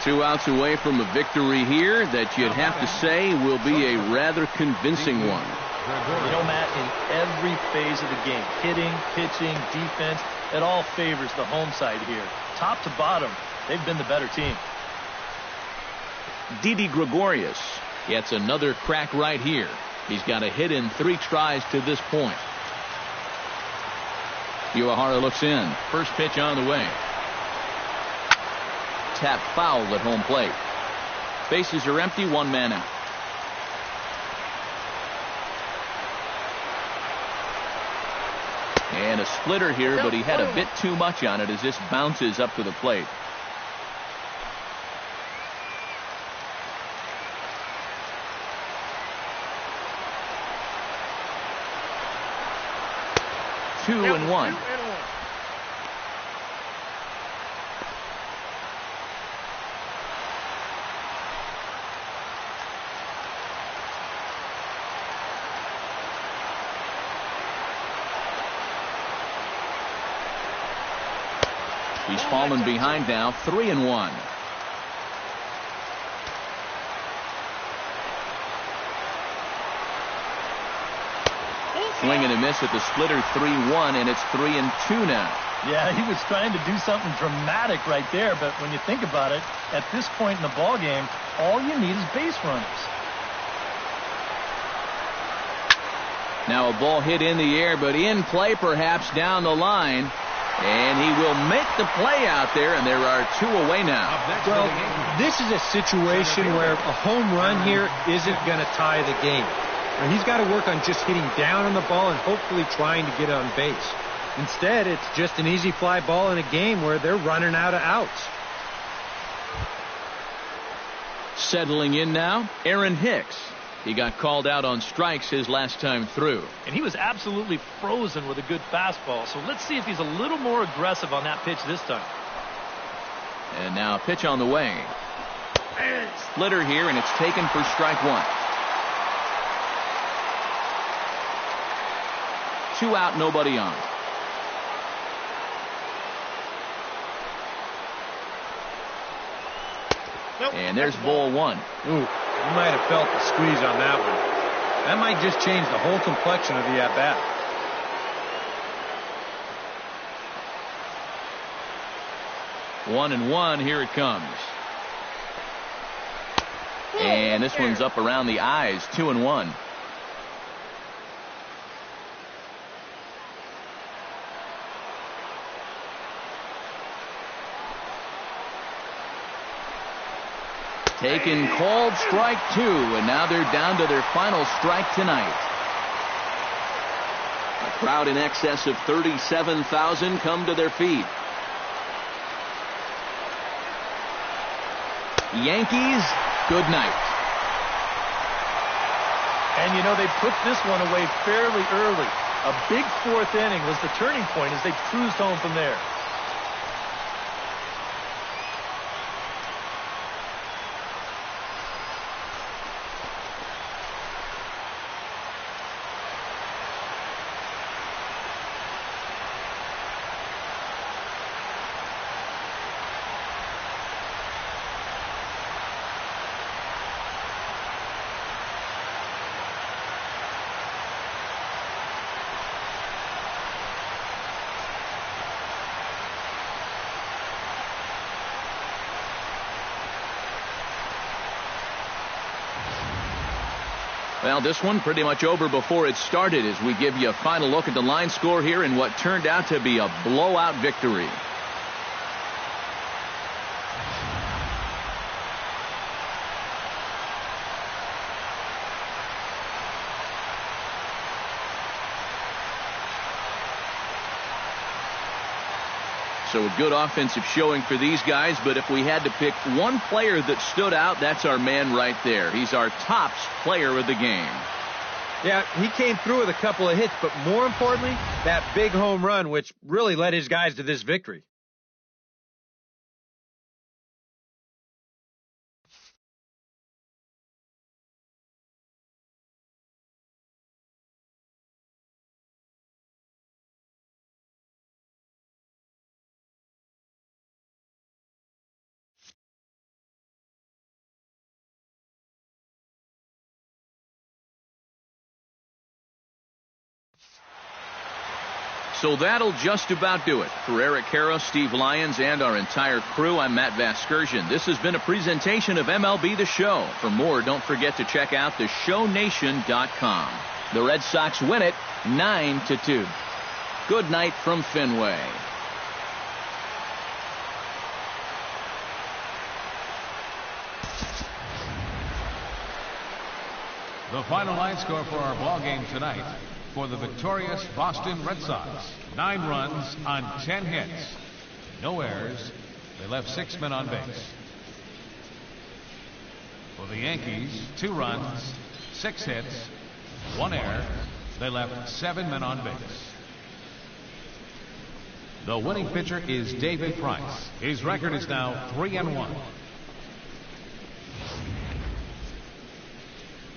2 outs away from a victory here that you'd have to say will be a rather convincing one. You know, Matt, in every phase of the game, hitting, pitching, defense, it all favors the home side here. Top to bottom, they've been the better team. Didi Gregorius gets another crack right here. He's got a hit in 3 tries to this point. Uehara looks in. First pitch on the way. Tap foul at home plate. Bases are empty, 1 man out. And a splitter here, but he had a bit too much on it as this bounces up to the plate. Two and one. He's fallen behind now, 3 and 1. Swing and a miss at the splitter, 3-1, and it's 3 and 2 now. Yeah, he was trying to do something dramatic right there, but when you think about it, at this point in the ball game, all you need is base runners. Now a ball hit in the air, but in play perhaps down the line. And he will make the play out there, and there are 2 away now. Well, this is a situation where a home run here isn't going to tie the game. And he's got to work on just hitting down on the ball and hopefully trying to get on base. Instead, it's just an easy fly ball in a game where they're running out of outs. Settling in now, Aaron Hicks. He got called out on strikes his last time through. And he was absolutely frozen with a good fastball. So let's see if he's a little more aggressive on that pitch this time. And now a pitch on the way. Splitter here, and it's taken for strike 1. 2 out, nobody on. And there's ball 1. Ooh. You might have felt the squeeze on that one. That might just change the whole complexion of the at-bat. One and 1, here it comes. And this one's up around the eyes, 2 and 1. Taken, called strike 2, and now they're down to their final strike tonight. A crowd in excess of 37,000 come to their feet. Yankees, good night. And you know, they put this one away fairly early. A big 4th inning was the turning point as they cruised home from there. Well, this one pretty much over before it started as we give you a final look at the line score here in what turned out to be a blowout victory. So a good offensive showing for these guys, but if we had to pick one player that stood out, that's our man right there. He's our tops player of the game. Yeah, he came through with a couple of hits, but more importantly, that big home run, which really led his guys to this victory. So that'll just about do it. For Eric Harrow, Steve Lyons, and our entire crew, I'm Matt Vasgersian. This has been a presentation of MLB The Show. For more, don't forget to check out theshownation.com. The Red Sox win it 9-2. Good night from Fenway. The final line score for our ball game tonight. For the victorious Boston Red Sox, 9 runs on 10 hits. No errors. They left 6 men on base. For the Yankees, 2 runs, 6 hits, 1 error. They left 7 men on base. The winning pitcher is David Price. His record is now 3-1.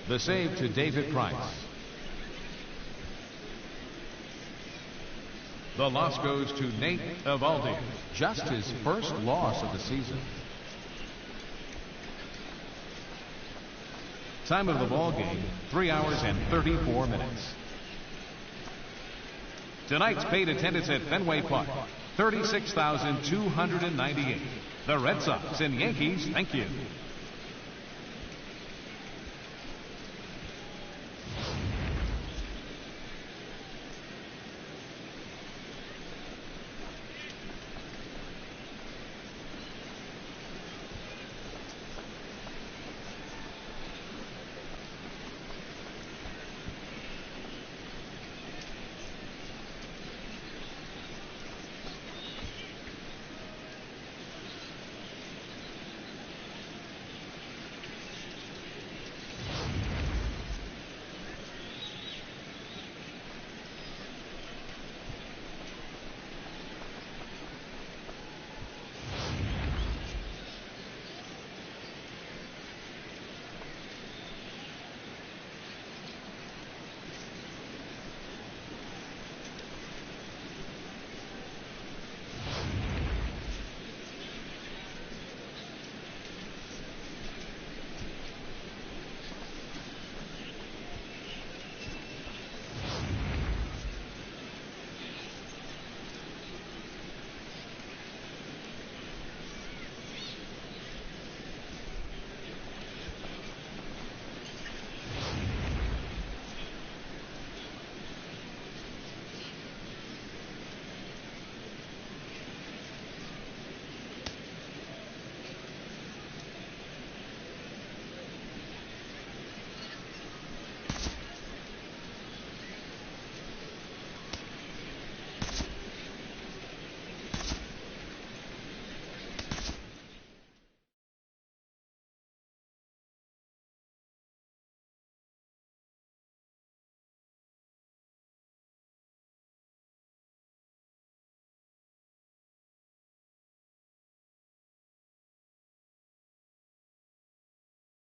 The save to David Price. The loss goes to Nate Eovaldi. Just his first loss of the season. Time of the ball game, 3 hours and 34 minutes. Tonight's paid attendance at Fenway Park, 36,298. The Red Sox and Yankees, thank you.